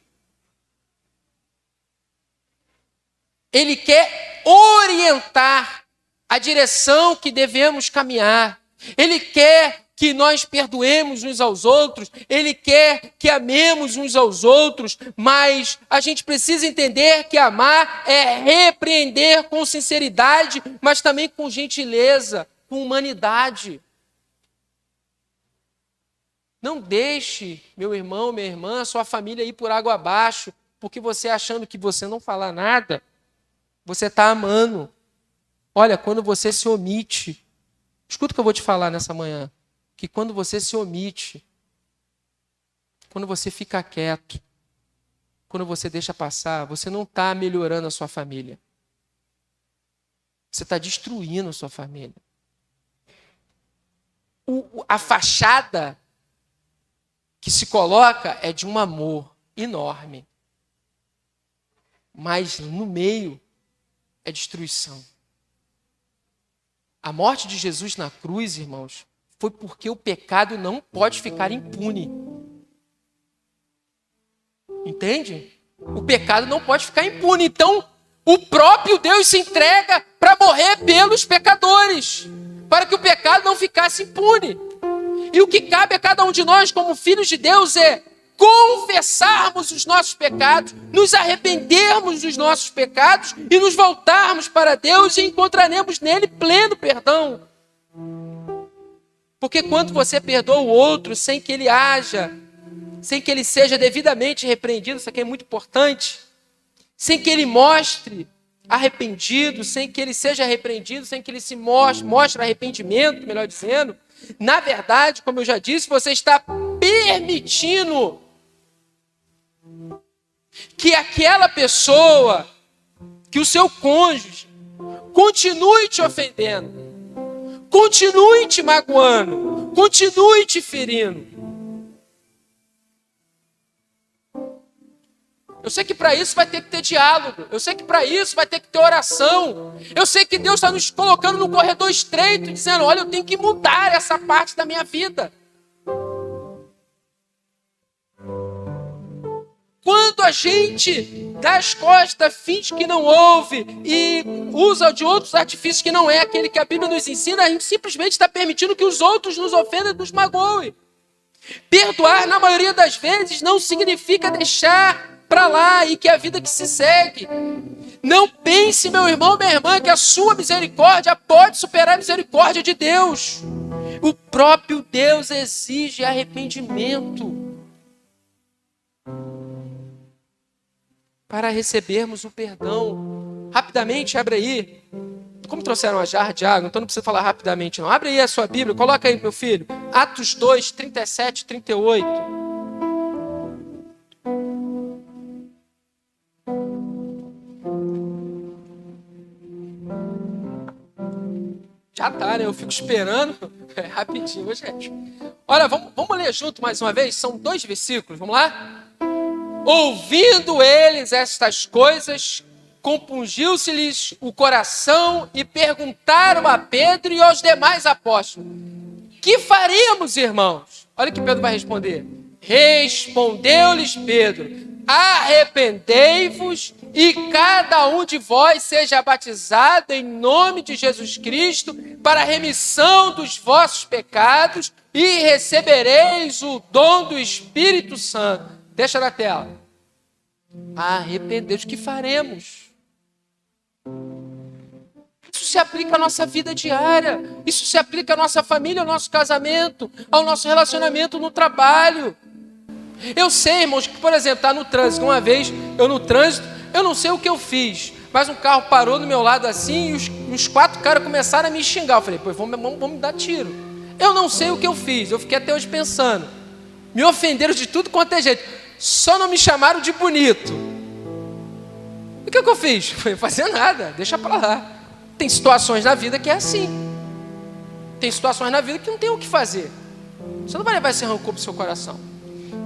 Ele quer orientar a direção que devemos caminhar. Ele quer que nós perdoemos uns aos outros. Ele quer que amemos uns aos outros. Mas a gente precisa entender que amar é repreender com sinceridade, mas também com gentileza, com humanidade. Não deixe, meu irmão, minha irmã, sua família ir por água abaixo, porque você achando que você não fala nada, Você está amando. Olha, quando você se omite, escuta o que eu vou te falar nessa manhã, que quando você se omite, quando você fica quieto, quando você deixa passar, você não está melhorando a sua família. Você está destruindo a sua família. A fachada que se coloca é de um amor enorme. Mas no meio é destruição. A morte de Jesus na cruz, irmãos, foi porque o pecado não pode ficar impune. Entende? O pecado não pode ficar impune. Então, o próprio Deus se entrega para morrer pelos pecadores, para que o pecado não ficasse impune. E o que cabe a cada um de nós, como filhos de Deus, é confessarmos os nossos pecados, nos arrependermos dos nossos pecados e nos voltarmos para Deus e encontraremos nele pleno perdão. Porque quando você perdoa o outro sem que ele haja, sem que ele seja devidamente repreendido, isso aqui é muito importante, sem que ele mostre arrependido, sem que ele seja repreendido, sem que ele se mostre arrependimento, melhor dizendo, na verdade, como eu já disse, você está permitindo que aquela pessoa, que o seu cônjuge, continue te ofendendo, continue te magoando, continue te ferindo. Eu sei que para isso vai ter que ter diálogo. Eu sei que para isso vai ter que ter oração. Eu sei que Deus está nos colocando no corredor estreito, dizendo, olha, eu tenho que mudar essa parte da minha vida. Quando a gente dá as costas, finge que não ouve e usa de outros artifícios que não é aquele que a Bíblia nos ensina, a gente simplesmente está permitindo que os outros nos ofendam e nos magoem. Perdoar, na maioria das vezes, não significa deixar para lá e que a vida que se segue. Não pense, meu irmão, minha irmã, que a sua misericórdia pode superar a misericórdia de Deus. O próprio Deus exige arrependimento para recebermos o perdão. Rapidamente, abre aí. Como trouxeram a jarra de água, então não precisa falar rapidamente não. Abre aí a sua Bíblia, coloca aí, meu filho. Atos 2, 37, 38. Já tá, né? Eu fico esperando. É rapidinho, gente. Olha, vamos ler junto mais uma vez. São 2 versículos, vamos lá? Ouvindo eles estas coisas, compungiu-se-lhes o coração e perguntaram a Pedro e aos demais apóstolos: que faremos, irmãos? Olha o que Pedro vai responder. Respondeu-lhes Pedro: arrependei-vos e cada um de vós seja batizado em nome de Jesus Cristo para a remissão dos vossos pecados e recebereis o dom do Espírito Santo. Deixa na tela. Arrependei-vos, o que faremos? Isso se aplica à nossa vida diária. Isso se aplica à nossa família, ao nosso casamento, ao nosso relacionamento no trabalho. Eu sei, irmãos, que, por exemplo, está no trânsito. Uma vez, eu no trânsito, eu não sei o que eu fiz, mas um carro parou do meu lado assim e os 4 caras começaram a me xingar. Eu falei, pois vamos me dar tiro. Eu não sei o que eu fiz, eu fiquei até hoje pensando. Me ofenderam de tudo quanto é jeito. Só não me chamaram de bonito. O que eu fiz? Foi fazer nada, deixa pra lá. Tem situações na vida que é assim. Tem situações na vida que não tem o que fazer. Você não vai levar esse rancor pro seu coração.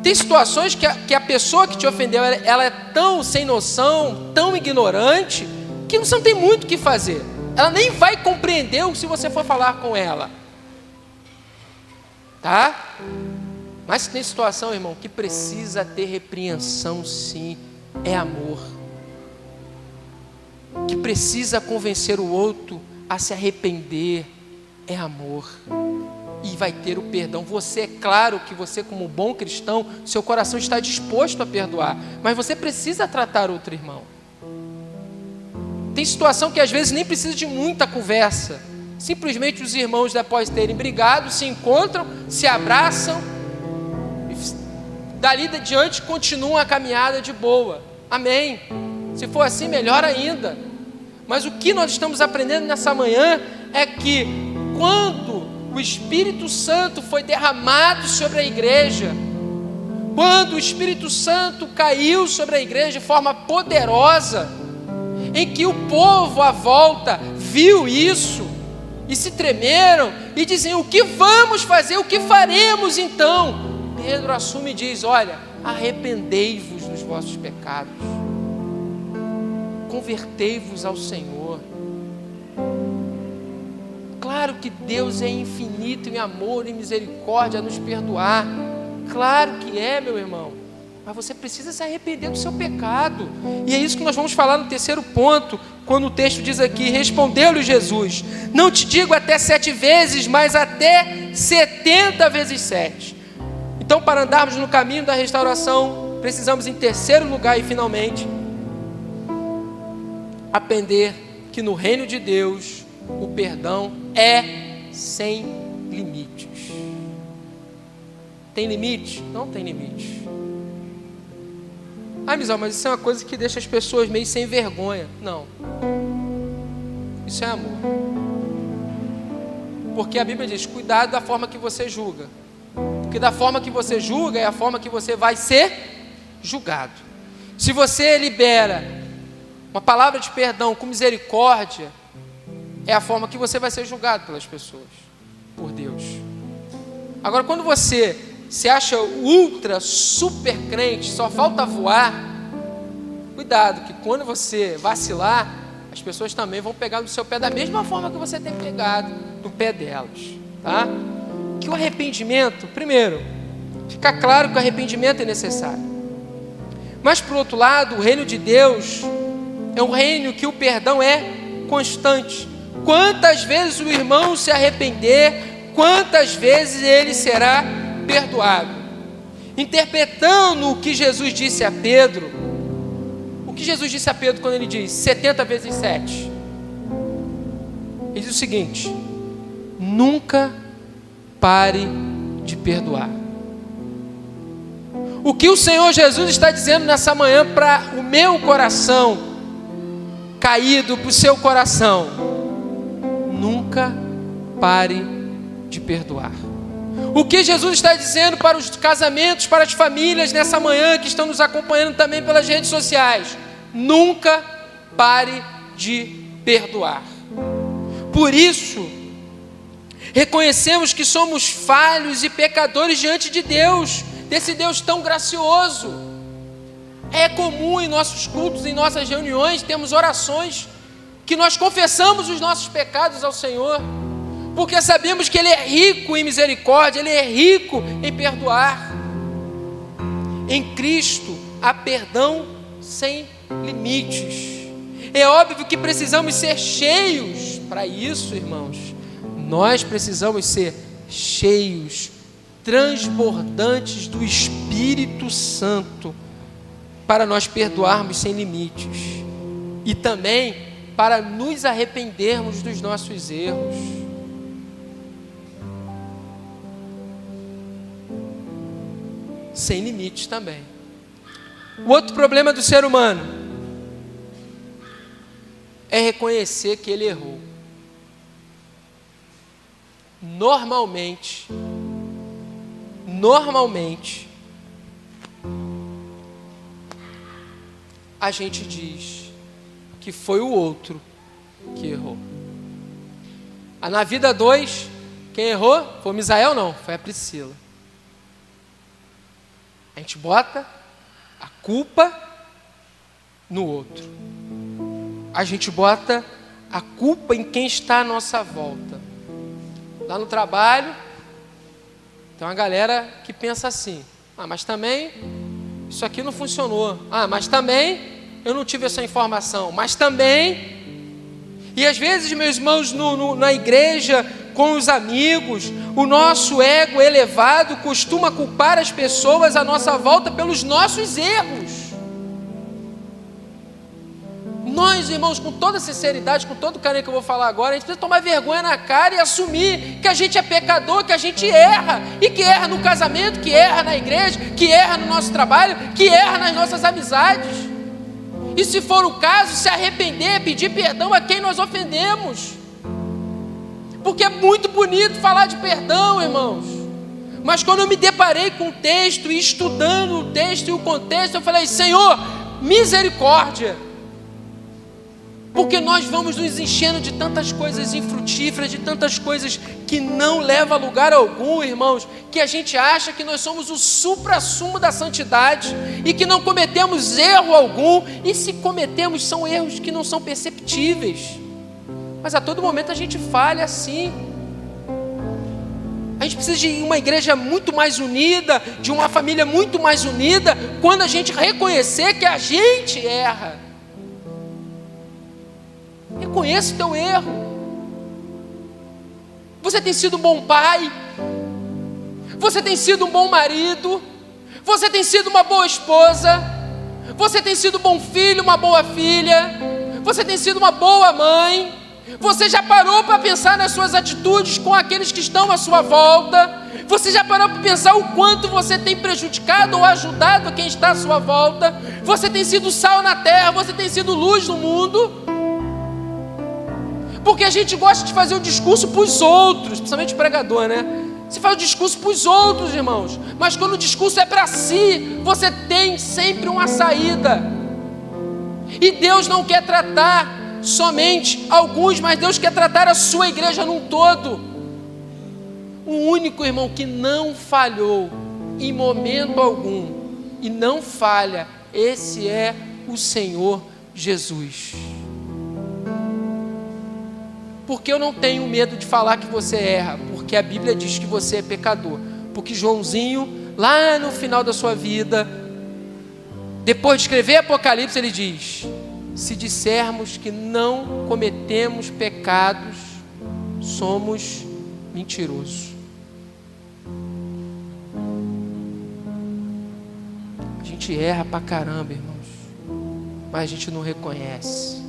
Tem situações que a pessoa que te ofendeu, ela é tão sem noção, tão ignorante, que você não tem muito o que fazer. Ela nem vai compreender se você for falar com ela. Tá? Mas tem situação, irmão, que precisa ter repreensão, sim, é amor. Que precisa convencer o outro a se arrepender, é amor. E vai ter o perdão. Você, é claro que você, como bom cristão, seu coração está disposto a perdoar, mas você precisa tratar outro irmão. Tem situação que às vezes nem precisa de muita conversa. Simplesmente os irmãos, após terem brigado, se encontram, se abraçam, dali de diante continuam a caminhada de boa. Amém. Se for assim, melhor ainda. Mas o que nós estamos aprendendo nessa manhã é que quando o Espírito Santo foi derramado sobre a igreja, quando o Espírito Santo caiu sobre a igreja de forma poderosa, em que o povo à volta viu isso e se tremeram e diziam: o que vamos fazer? O que faremos então? Pedro assume e diz: olha, arrependei-vos dos vossos pecados, convertei-vos ao Senhor. Claro que Deus é infinito em amor e misericórdia a nos perdoar, claro que é, meu irmão, mas você precisa se arrepender do seu pecado. E é isso que nós vamos falar no terceiro ponto, quando o texto diz aqui: respondeu-lhe Jesus, não te digo até 7 vezes, mas até 70 vezes 7. Então, para andarmos no caminho da restauração, precisamos, em terceiro lugar e finalmente, aprender que no reino de Deus o perdão é sem limites. Tem limite? Não tem limite. Ah, Misal, mas isso é uma coisa que deixa as pessoas meio sem vergonha. Não. Isso é amor. Porque a Bíblia diz: cuidado da forma que você julga. Porque da forma que você julga é a forma que você vai ser julgado. Se você libera uma palavra de perdão com misericórdia, é a forma que você vai ser julgado pelas pessoas, por Deus. Agora, quando você se acha ultra, super crente, só falta voar, cuidado, que quando você vacilar, as pessoas também vão pegar no seu pé da mesma forma que você tem pegado no pé delas, tá? Que o arrependimento, primeiro, fica claro que o arrependimento é necessário. Mas, por outro lado, o reino de Deus é um reino que o perdão é constante. Quantas vezes o irmão se arrepender, quantas vezes ele será perdoado. Interpretando o que Jesus disse a Pedro, o que Jesus disse a Pedro quando ele diz 70 vezes 7? Ele diz o seguinte: nunca pare de perdoar. O que o Senhor Jesus está dizendo nessa manhã para o meu coração caído, para o seu coração: nunca pare de perdoar. O que Jesus está dizendo para os casamentos, para as famílias nessa manhã que estão nos acompanhando também pelas redes sociais: nunca pare de perdoar. Por isso, reconhecemos que somos falhos e pecadores diante de Deus, desse Deus tão gracioso. É comum em nossos cultos, em nossas reuniões, temos orações que nós confessamos os nossos pecados ao Senhor, porque sabemos que Ele é rico em misericórdia, Ele é rico em perdoar. Em Cristo há perdão sem limites. É óbvio que precisamos ser cheios. Para isso, irmãos, nós precisamos ser cheios, transbordantes do Espírito Santo, para nós perdoarmos sem limites e também para nos arrependermos dos nossos erros. Sem limites também. O outro problema do ser humano é reconhecer que ele errou. Normalmente, a gente diz que foi o outro que errou. Na vida 2, quem errou foi o Misael? Não, foi a Priscila. A gente bota a culpa no outro. A gente bota a culpa em quem está à nossa volta. Lá no trabalho, tem uma galera que pensa assim: mas também isso aqui não funcionou. Mas também eu não tive essa informação. Mas também... E às vezes, meus irmãos, na igreja, com os amigos, o nosso ego elevado costuma culpar as pessoas à nossa volta pelos nossos erros. Nós, irmãos, com toda sinceridade, com todo carinho que eu vou falar agora, a gente precisa tomar vergonha na cara e assumir que a gente é pecador, que a gente erra, e que erra no casamento, que erra na igreja, que erra no nosso trabalho, que erra nas nossas amizades. E se for o caso, se arrepender, pedir perdão a quem nós ofendemos. Porque é muito bonito falar de perdão, irmãos. Mas quando eu me deparei com o texto e estudando o texto e o contexto, eu falei: Senhor, misericórdia. Porque nós vamos nos enchendo de tantas coisas infrutíferas, de tantas coisas que não levam a lugar algum, irmãos, que a gente acha que nós somos o supra-sumo da santidade e que não cometemos erro algum, e se cometemos são erros que não são perceptíveis, mas a todo momento a gente falha assim. A gente precisa de uma igreja muito mais unida, de uma família muito mais unida, quando a gente reconhecer que a gente erra. Reconheça o teu erro. Você tem sido um bom pai, você tem sido um bom marido, você tem sido uma boa esposa, você tem sido um bom filho, uma boa filha, você tem sido uma boa mãe. Você já parou para pensar nas suas atitudes com aqueles que estão à sua volta? Você já parou para pensar o quanto você tem prejudicado ou ajudado quem está à sua volta? Você tem sido sal na terra, você tem sido luz no mundo. Porque a gente gosta de fazer o discurso para os outros, principalmente o pregador, né? Você faz o discurso para os outros, irmãos, mas quando o discurso é para si, você tem sempre uma saída. E Deus não quer tratar somente alguns, mas Deus quer tratar a sua igreja num todo. O único, irmão, que não falhou em momento algum e não falha, esse é o Senhor Jesus. Porque eu não tenho medo de falar que você erra, porque a Bíblia diz que você é pecador. Porque Joãozinho, lá no final da sua vida, depois de escrever Apocalipse, ele diz: se dissermos que não cometemos pecados, somos mentirosos. A gente erra pra caramba, irmãos, mas a gente não reconhece.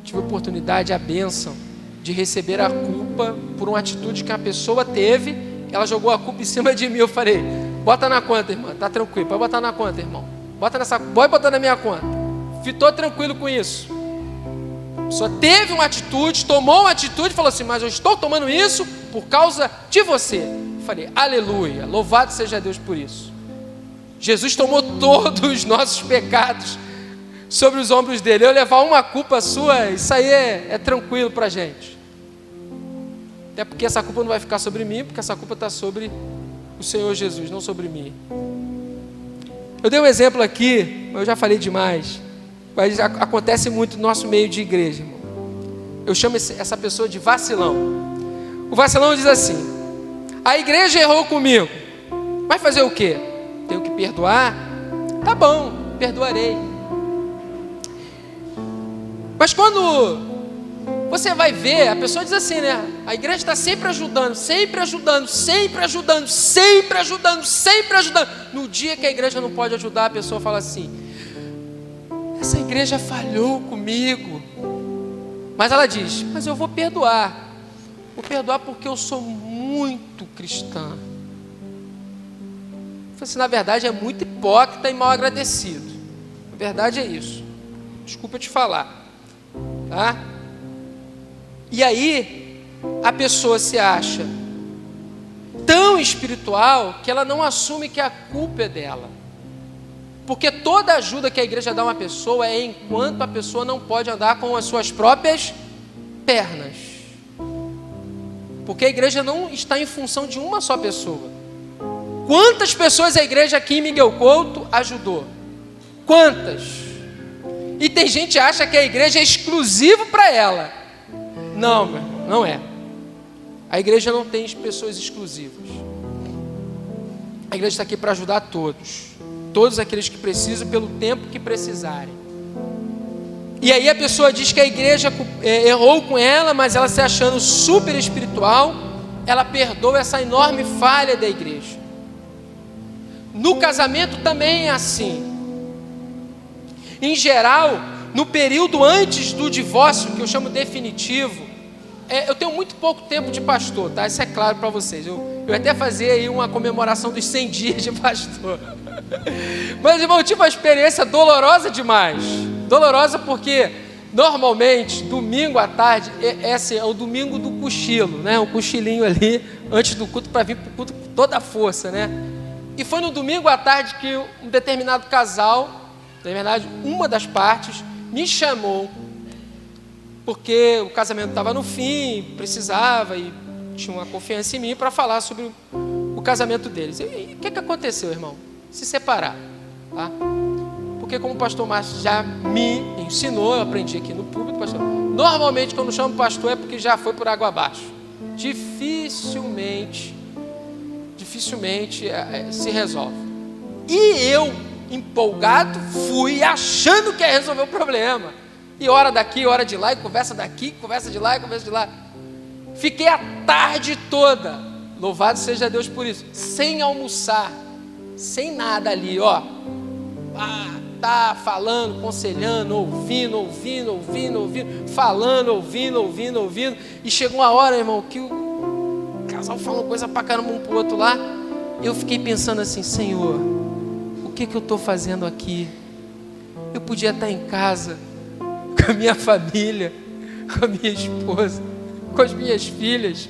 Tive a oportunidade, a bênção de receber a culpa por uma atitude que a pessoa teve. Ela jogou a culpa em cima de mim. Eu falei: bota na conta, irmã, tá tranquilo, pode botar na conta, irmão, pode botar na minha conta. Fiquei tranquilo com isso. Só teve uma atitude, tomou uma atitude e falou assim: mas eu estou tomando isso por causa de você. Eu falei: aleluia, louvado seja Deus por isso. Jesus tomou todos os nossos pecados sobre os ombros dele. Eu levar uma culpa sua, isso aí é tranquilo para a gente. Até porque essa culpa não vai ficar sobre mim, porque essa culpa está sobre o Senhor Jesus, não sobre mim. Eu dei um exemplo aqui, eu já falei demais, mas acontece muito no nosso meio de igreja, irmão. Eu chamo essa pessoa de vacilão. O vacilão diz assim: a igreja errou comigo, vai fazer o quê? Tenho que perdoar? Tá bom, perdoarei. Mas quando você vai ver, a pessoa diz assim, né? A igreja está sempre ajudando, sempre ajudando, sempre ajudando, sempre ajudando, sempre ajudando. No dia que a igreja não pode ajudar, a pessoa fala assim: essa igreja falhou comigo. Mas ela diz: mas eu vou perdoar. Vou perdoar porque eu sou muito cristã. Eu falei assim: na verdade é muito hipócrita e mal agradecido. A verdade é isso. Desculpa te falar. Tá? E aí a pessoa se acha tão espiritual que ela não assume que a culpa é dela, porque toda ajuda que a igreja dá a uma pessoa é enquanto a pessoa não pode andar com as suas próprias pernas, porque a igreja não está em função de uma só pessoa. Quantas pessoas a igreja aqui em Miguel Couto ajudou? Quantas? E tem gente que acha que a igreja é exclusivo para ela. Não, meu irmão, não é. A igreja não tem pessoas exclusivas. A igreja está aqui para ajudar todos aqueles que precisam, pelo tempo que precisarem. E aí a pessoa diz que a igreja errou com ela, mas ela se achando super espiritual, ela perdoa essa enorme falha da igreja. No casamento também é assim. Em geral, no período antes do divórcio, que eu chamo definitivo, eu tenho muito pouco tempo de pastor, tá? Isso é claro para vocês. Eu até fazia aí uma comemoração dos 100 dias de pastor. Mas, irmão, eu tive uma experiência dolorosa demais. Dolorosa porque, normalmente, domingo à tarde, é o domingo do cochilo, né? Um cochilinho ali, antes do culto, para vir para o culto com toda a força, né? E foi no domingo à tarde que um determinado casal, na verdade, uma das partes, me chamou, porque o casamento estava no fim, precisava, e tinha uma confiança em mim para falar sobre o casamento deles. E o que aconteceu, irmão? Se separar, tá? Porque como o pastor Márcio já me ensinou, eu aprendi aqui no púlpito, pastor, normalmente quando chamo pastor é porque já foi por água abaixo. Dificilmente se resolve. E eu, empolgado, fui achando que ia resolver o problema. E hora daqui, hora de lá, e conversa daqui, conversa de lá, e conversa de lá. Fiquei a tarde toda, louvado seja Deus por isso, sem almoçar, sem nada ali, ó. Tá falando, conselhando, ouvindo, falando, ouvindo. E chegou uma hora, irmão, que o casal falou coisa pra caramba um pro outro lá. Eu fiquei pensando assim, Senhor, o que eu estou fazendo aqui? Eu podia estar em casa, com a minha família, com a minha esposa, com as minhas filhas.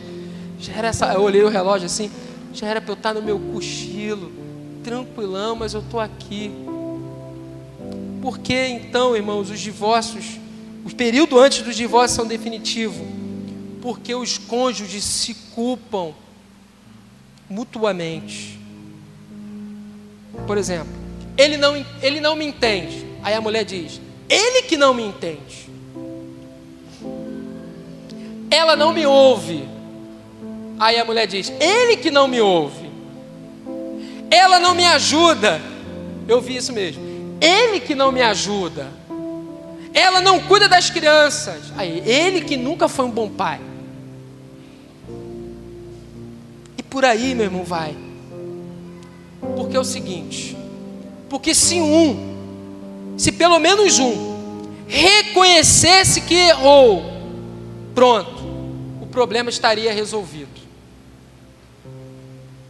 Eu olhei o relógio assim, já era para eu estar no meu cochilo, tranquilão, mas eu estou aqui. Por que então, irmãos, os divórcios, o período antes do divórcio são definitivos? Porque os cônjuges se culpam mutuamente. Por exemplo, ele não me entende. Aí a mulher diz, ele que não me entende. Ela não me ouve. Aí a mulher diz, ele que não me ouve. Ela não me ajuda. Eu vi isso mesmo. Ele que não me ajuda. Ela não cuida das crianças. Aí, ele que nunca foi um bom pai. E por aí, meu irmão, vai. Porque é o seguinte, porque se pelo menos um reconhecesse que errou, pronto, o problema estaria resolvido.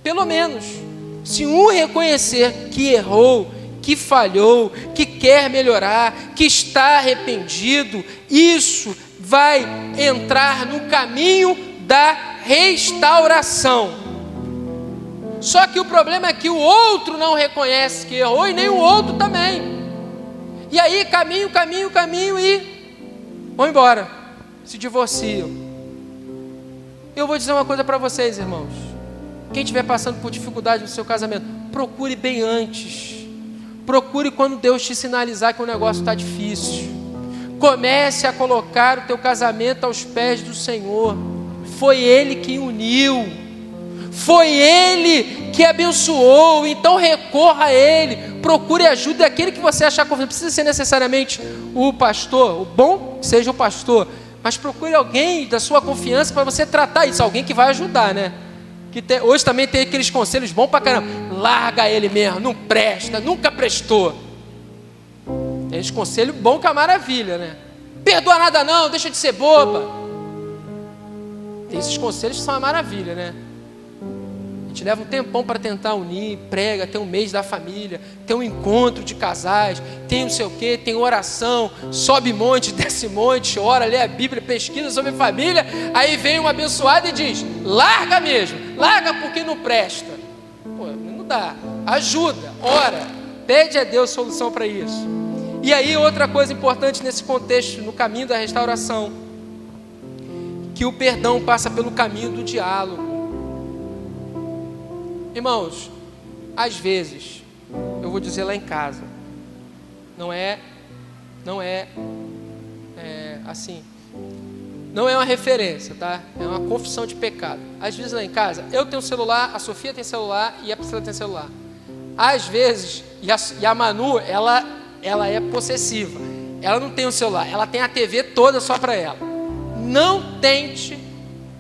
Pelo menos, se um reconhecer que errou, que falhou, que quer melhorar, que está arrependido, isso vai entrar no caminho da restauração. Só que o problema é que o outro não reconhece que errou e nem o outro também. E aí caminho e vão embora, se divorciam. Eu vou dizer uma coisa para vocês, irmãos. Quem estiver passando por dificuldade no seu casamento, procure bem antes. Procure quando Deus te sinalizar que o negócio está difícil. Comece a colocar o teu casamento aos pés do Senhor. Foi Ele que uniu. Foi Ele que abençoou. Então recorra a Ele. Procure ajuda daquele que você achar confiante. Não precisa ser necessariamente o pastor. O bom que seja o pastor. Mas procure alguém da sua confiança para você tratar isso. Alguém que vai ajudar, né? Hoje também tem aqueles conselhos bons pra caramba. Larga ele mesmo, não presta, nunca prestou. Tem esse conselho bom que é a maravilha, né? Perdoa nada não, deixa de ser boba. Tem esses conselhos que são uma maravilha, né? A gente leva um tempão para tentar unir, prega, tem um mês da família, tem um encontro de casais, tem não sei o quê, tem oração, sobe monte, desce monte, ora, lê a Bíblia, pesquisa sobre família, aí vem um abençoado e diz, larga mesmo, larga porque não presta. Pô, não dá, ajuda, ora, pede a Deus solução para isso. E aí outra coisa importante nesse contexto, no caminho da restauração, que o perdão passa pelo caminho do diálogo. Irmãos, às vezes, eu vou dizer lá em casa, não é assim, não é uma referência, tá? É uma confissão de pecado. Às vezes lá em casa, eu tenho celular, a Sofia tem celular e a Priscila tem celular. Às vezes, e a Manu, ela é possessiva, ela não tem o celular, ela tem a TV toda só para ela. Não tente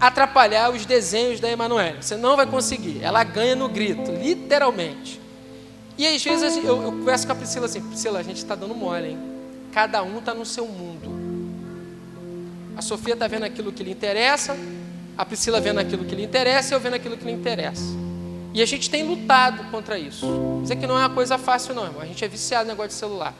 atrapalhar os desenhos da Emanuele, você não vai conseguir, ela ganha no grito, literalmente. E às vezes eu converso com a Priscila assim, Priscila, a gente está dando mole, hein? Cada um está no seu mundo. A Sofia está vendo aquilo que lhe interessa, a Priscila vendo aquilo que lhe interessa e eu vendo aquilo que lhe interessa. E a gente tem lutado contra isso. Dizer que não é uma coisa fácil não, irmão. A gente é viciado no negócio de celular.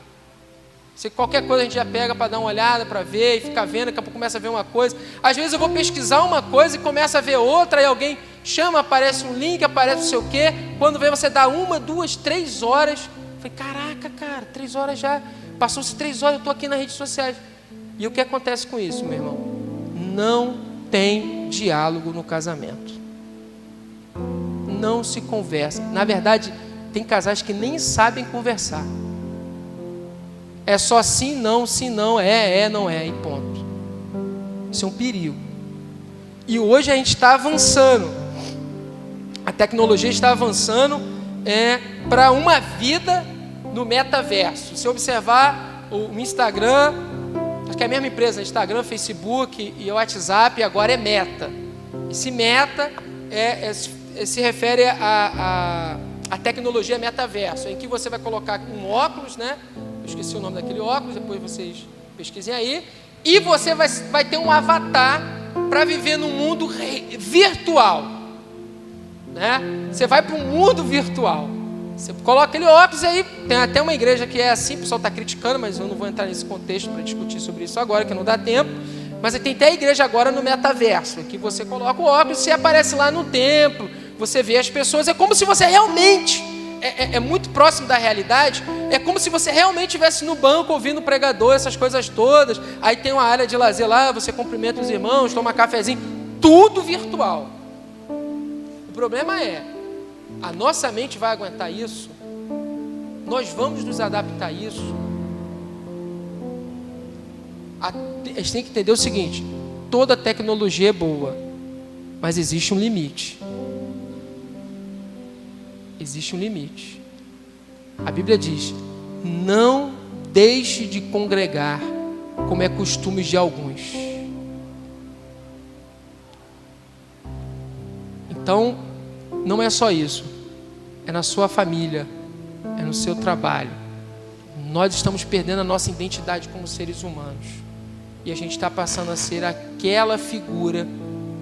Se qualquer coisa a gente já pega para dar uma olhada, para ver e ficar vendo, daqui a pouco começa a ver uma coisa. Às vezes eu vou pesquisar uma coisa e começa a ver outra, e alguém chama, aparece um link, aparece não sei o quê. Quando vem você dá 1, 2, 3 horas. Eu falei, caraca, cara, 3 horas já. Passou-se 3 horas, eu estou aqui nas redes sociais. E o que acontece com isso, meu irmão? Não tem diálogo no casamento. Não se conversa. Na verdade, tem casais que nem sabem conversar. É só sim, não, não é, e ponto. Isso é um perigo. E hoje a gente está avançando. A tecnologia está avançando para uma vida no metaverso. Se observar o Instagram, acho que é a mesma empresa, Instagram, Facebook e o WhatsApp, agora é Meta. Esse Meta se refere à tecnologia metaverso, em que você vai colocar um óculos, né? Eu esqueci o nome daquele óculos, depois vocês pesquisem aí. E você vai ter um avatar para viver num mundo virtual, né? Você vai para um mundo virtual. Você coloca aquele óculos e aí tem até uma igreja que é assim, o pessoal está criticando, mas eu não vou entrar nesse contexto para discutir sobre isso agora, que não dá tempo. Mas tem até a igreja agora no metaverso, que você coloca o óculos, você aparece lá no templo, você vê as pessoas, é como se você realmente... É muito próximo da realidade. É como se você realmente estivesse no banco ouvindo o pregador, essas coisas todas. Aí tem uma área de lazer lá, você cumprimenta os irmãos, toma cafezinho, tudo virtual. O problema a nossa mente vai aguentar isso? Nós vamos nos adaptar a isso? A gente tem que entender o seguinte: toda tecnologia é boa, mas existe um limite. Existe um limite. A Bíblia diz: não deixe de congregar, como é costume de alguns. Então, não é só isso. É na sua família, é no seu trabalho. Nós estamos perdendo a nossa identidade como seres humanos. E a gente está passando a ser aquela figura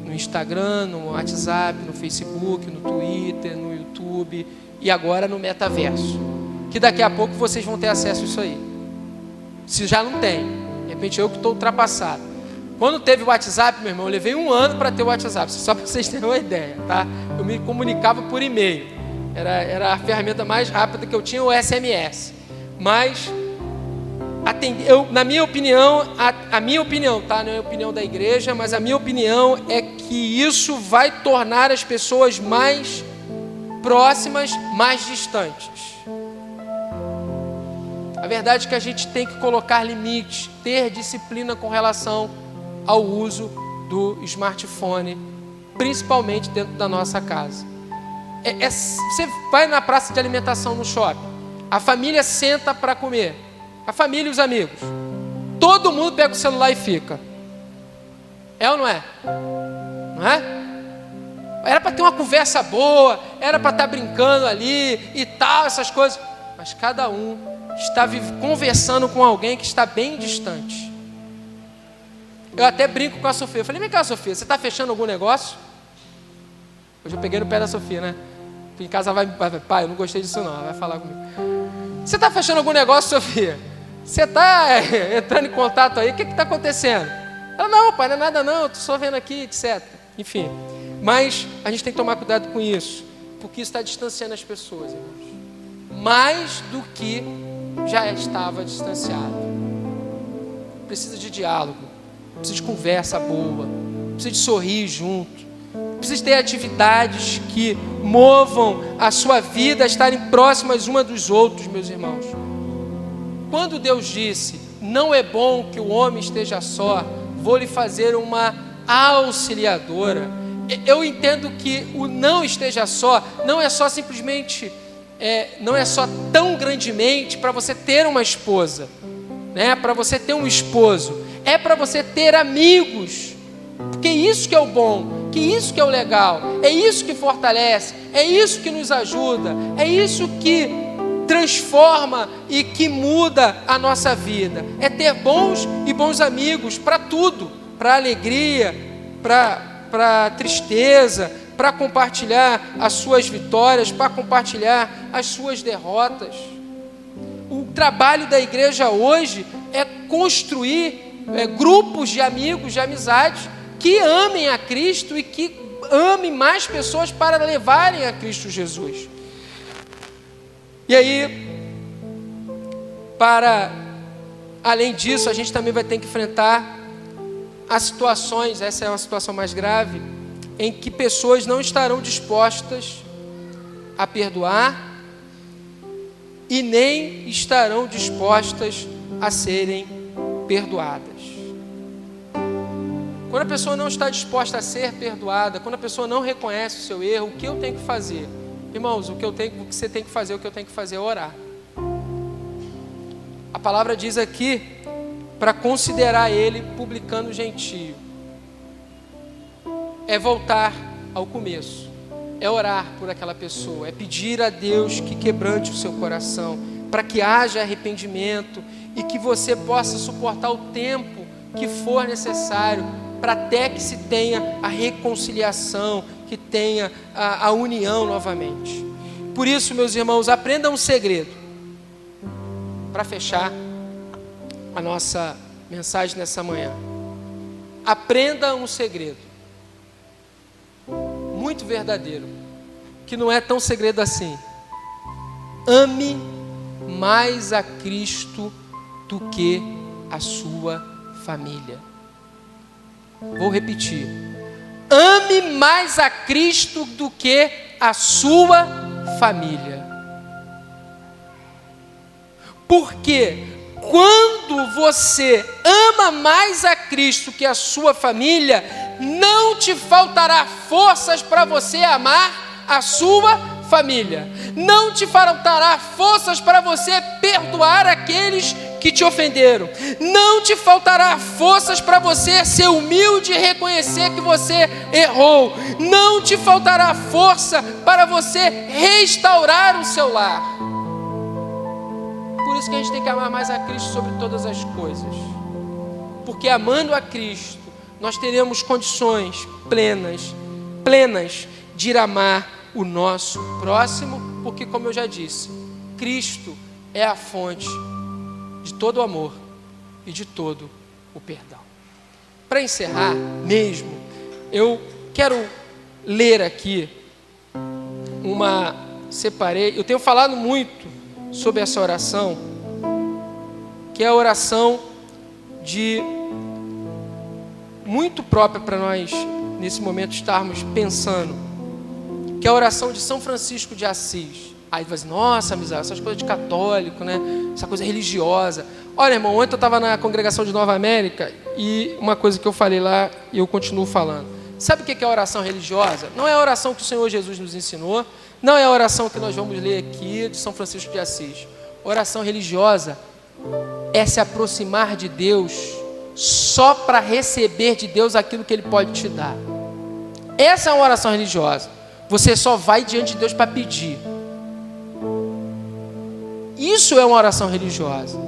no Instagram, no WhatsApp, no Facebook, no Twitter, no YouTube e agora no metaverso. Que daqui a pouco vocês vão ter acesso a isso aí. Se já não tem, de repente eu que estou ultrapassado. Quando teve o WhatsApp, meu irmão, eu levei 1 ano para ter o WhatsApp, só para vocês terem uma ideia, tá? Eu me comunicava por e-mail. Era a ferramenta mais rápida que eu tinha, o SMS. Mas na minha opinião, a minha opinião, tá? Não é a opinião da igreja, mas a minha opinião é que isso vai tornar as pessoas mais próximas, mais distantes. A verdade é que a gente tem que colocar limites, ter disciplina com relação ao uso do smartphone, principalmente dentro da nossa casa. Você vai na praça de alimentação no shopping, a família senta para comer. A família e os amigos. Todo mundo pega o celular e fica. É ou não é? Não é? Era para ter uma conversa boa, era para estar brincando ali e tal, essas coisas. Mas cada um está conversando com alguém que está bem distante. Eu até brinco com a Sofia. Eu falei, vem cá, Sofia, você está fechando algum negócio? Hoje eu peguei no pé da Sofia, né? Em casa vai, pai, eu não gostei disso não. Ela vai falar comigo. Você está fechando algum negócio, Sofia? Você está entrando em contato aí? O que está acontecendo? Ela, não, pai, não é nada não, estou só vendo aqui, etc. Enfim, mas a gente tem que tomar cuidado com isso, porque isso está distanciando as pessoas, irmãos. Mais do que já estava distanciado. Precisa de diálogo, precisa de conversa boa, precisa de sorrir junto, precisa ter atividades que movam a sua vida a estarem próximas uma dos outros, meus irmãos. Quando Deus disse, não é bom que o homem esteja só, vou lhe fazer uma auxiliadora. Eu entendo que o não esteja só, não é só simplesmente, não é só tão grandemente para você ter uma esposa, né? Para você ter um esposo, é para você ter amigos, porque isso que é o bom, que isso que é o legal, é isso que fortalece, é isso que nos ajuda, é isso que transforma e que muda a nossa vida. É ter bons e bons amigos para tudo, para alegria, para tristeza, para compartilhar as suas vitórias, para compartilhar as suas derrotas. O trabalho da igreja hoje é construir grupos de amigos, de amizades, que amem a Cristo e que amem mais pessoas para levarem a Cristo Jesus. E aí, além disso, a gente também vai ter que enfrentar as situações, essa é uma situação mais grave, em que pessoas não estarão dispostas a perdoar e nem estarão dispostas a serem perdoadas. Quando a pessoa não está disposta a ser perdoada, quando a pessoa não reconhece o seu erro, o que eu tenho que fazer? Irmãos, o que você tem que fazer, o que eu tenho que fazer é orar. A palavra diz aqui para considerar ele publicano gentio. É voltar ao começo, é orar por aquela pessoa, é pedir a Deus que quebrante o seu coração, para que haja arrependimento e que você possa suportar o tempo que for necessário, para até que se tenha a reconciliação, que tenha a união novamente. Por isso, meus irmãos, aprendam um segredo, para fechar a nossa mensagem nessa manhã. Aprenda um segredo muito verdadeiro, que não é tão segredo assim. Ame mais a Cristo do que a sua família. Vou repetir. Ame mais a Cristo do que a sua família. Porque quando você ama mais a Cristo que a sua família, não te faltará forças para você amar a sua família. Não te faltará forças para você perdoar aqueles que te ofenderam. Não te faltará forças para você ser humilde e reconhecer que você errou. Não te faltará força para você restaurar o seu lar. Por isso que a gente tem que amar mais a Cristo sobre todas as coisas. Porque amando a Cristo, nós teremos condições plenas de ir amar o nosso próximo, porque, como eu já disse, Cristo é a fonte de todo o amor e de todo o perdão. Para encerrar mesmo, eu quero ler aqui eu tenho falado muito sobre essa oração, que é a oração muito própria para nós, nesse momento, estarmos pensando, que é a oração de São Francisco de Assis. Aí vai dizer, nossa, amizade, essas coisas de católico, né? Essa coisa religiosa. Olha, irmão, ontem eu estava na congregação de Nova América e uma coisa que eu falei lá e eu continuo falando. Sabe o que é a oração religiosa? Não é a oração que o Senhor Jesus nos ensinou, não é a oração que nós vamos ler aqui de São Francisco de Assis. Oração religiosa é se aproximar de Deus só para receber de Deus aquilo que Ele pode te dar. Essa é uma oração religiosa. Você só vai diante de Deus para pedir. Isso é uma oração religiosa.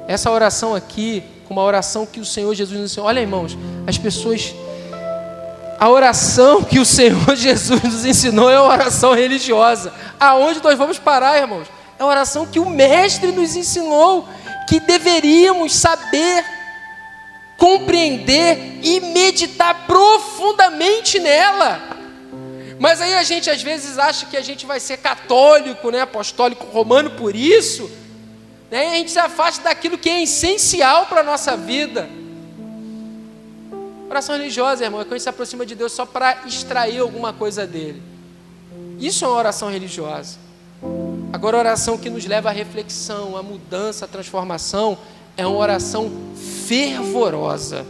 Essa oração aqui, com uma oração que o Senhor Jesus nos ensinou. Olha, irmãos, a oração que o Senhor Jesus nos ensinou é uma oração religiosa. Aonde nós vamos parar, irmãos? É a oração que o Mestre nos ensinou, que deveríamos saber, compreender e meditar profundamente nela. Mas aí a gente às vezes acha que a gente vai ser católico, né, apostólico romano por isso, né, e a gente se afasta daquilo que é essencial para a nossa vida. Oração religiosa, irmão, é quando a gente se aproxima de Deus só para extrair alguma coisa dele. Isso é uma oração religiosa. Agora, a oração que nos leva à reflexão, à mudança, à transformação, é uma oração fervorosa.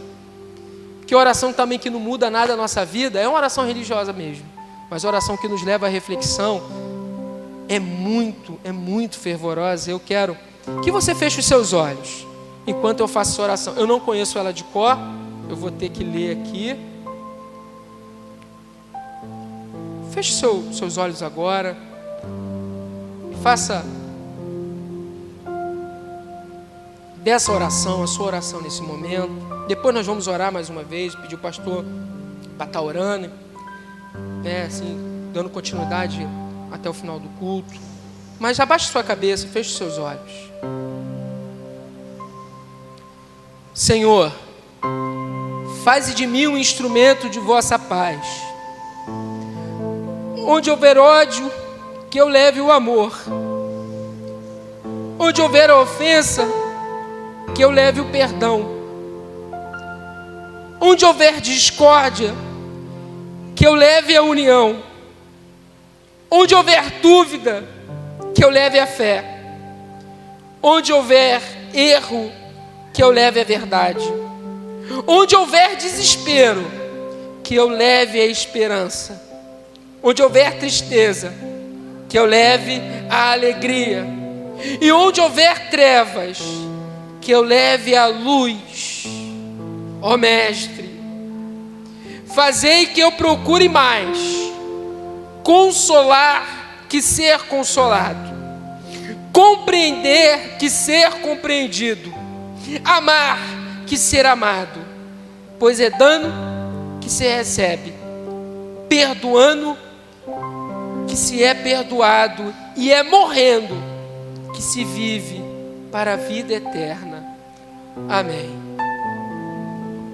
Que oração também que não muda nada na nossa vida, é uma oração religiosa mesmo. Mas a oração que nos leva à reflexão é muito fervorosa. Eu quero que você feche os seus olhos enquanto eu faço essa oração. Eu não conheço ela de cor, eu vou ter que ler aqui. Feche seus olhos agora e faça dessa oração a sua oração nesse momento. Depois nós vamos orar mais uma vez, pedir o pastor para estar orando, assim, dando continuidade até o final do culto. Mas abaixe sua cabeça, feche os seus olhos. Senhor, faze de mim um instrumento de vossa paz. Onde houver ódio, que eu leve o amor. Onde houver a ofensa, que eu leve o perdão. Onde houver discórdia, que eu leve a união. Onde houver dúvida, que eu leve a fé. Onde houver erro, que eu leve a verdade. Onde houver desespero, que eu leve a esperança. Onde houver tristeza, que eu leve a alegria. E onde houver trevas, que eu leve a luz. Ó Mestre, fazei que eu procure mais consolar que ser consolado, compreender que ser compreendido, amar que ser amado, pois é dano que se recebe, perdoando que se é perdoado, e é morrendo que se vive para a vida eterna. Amém.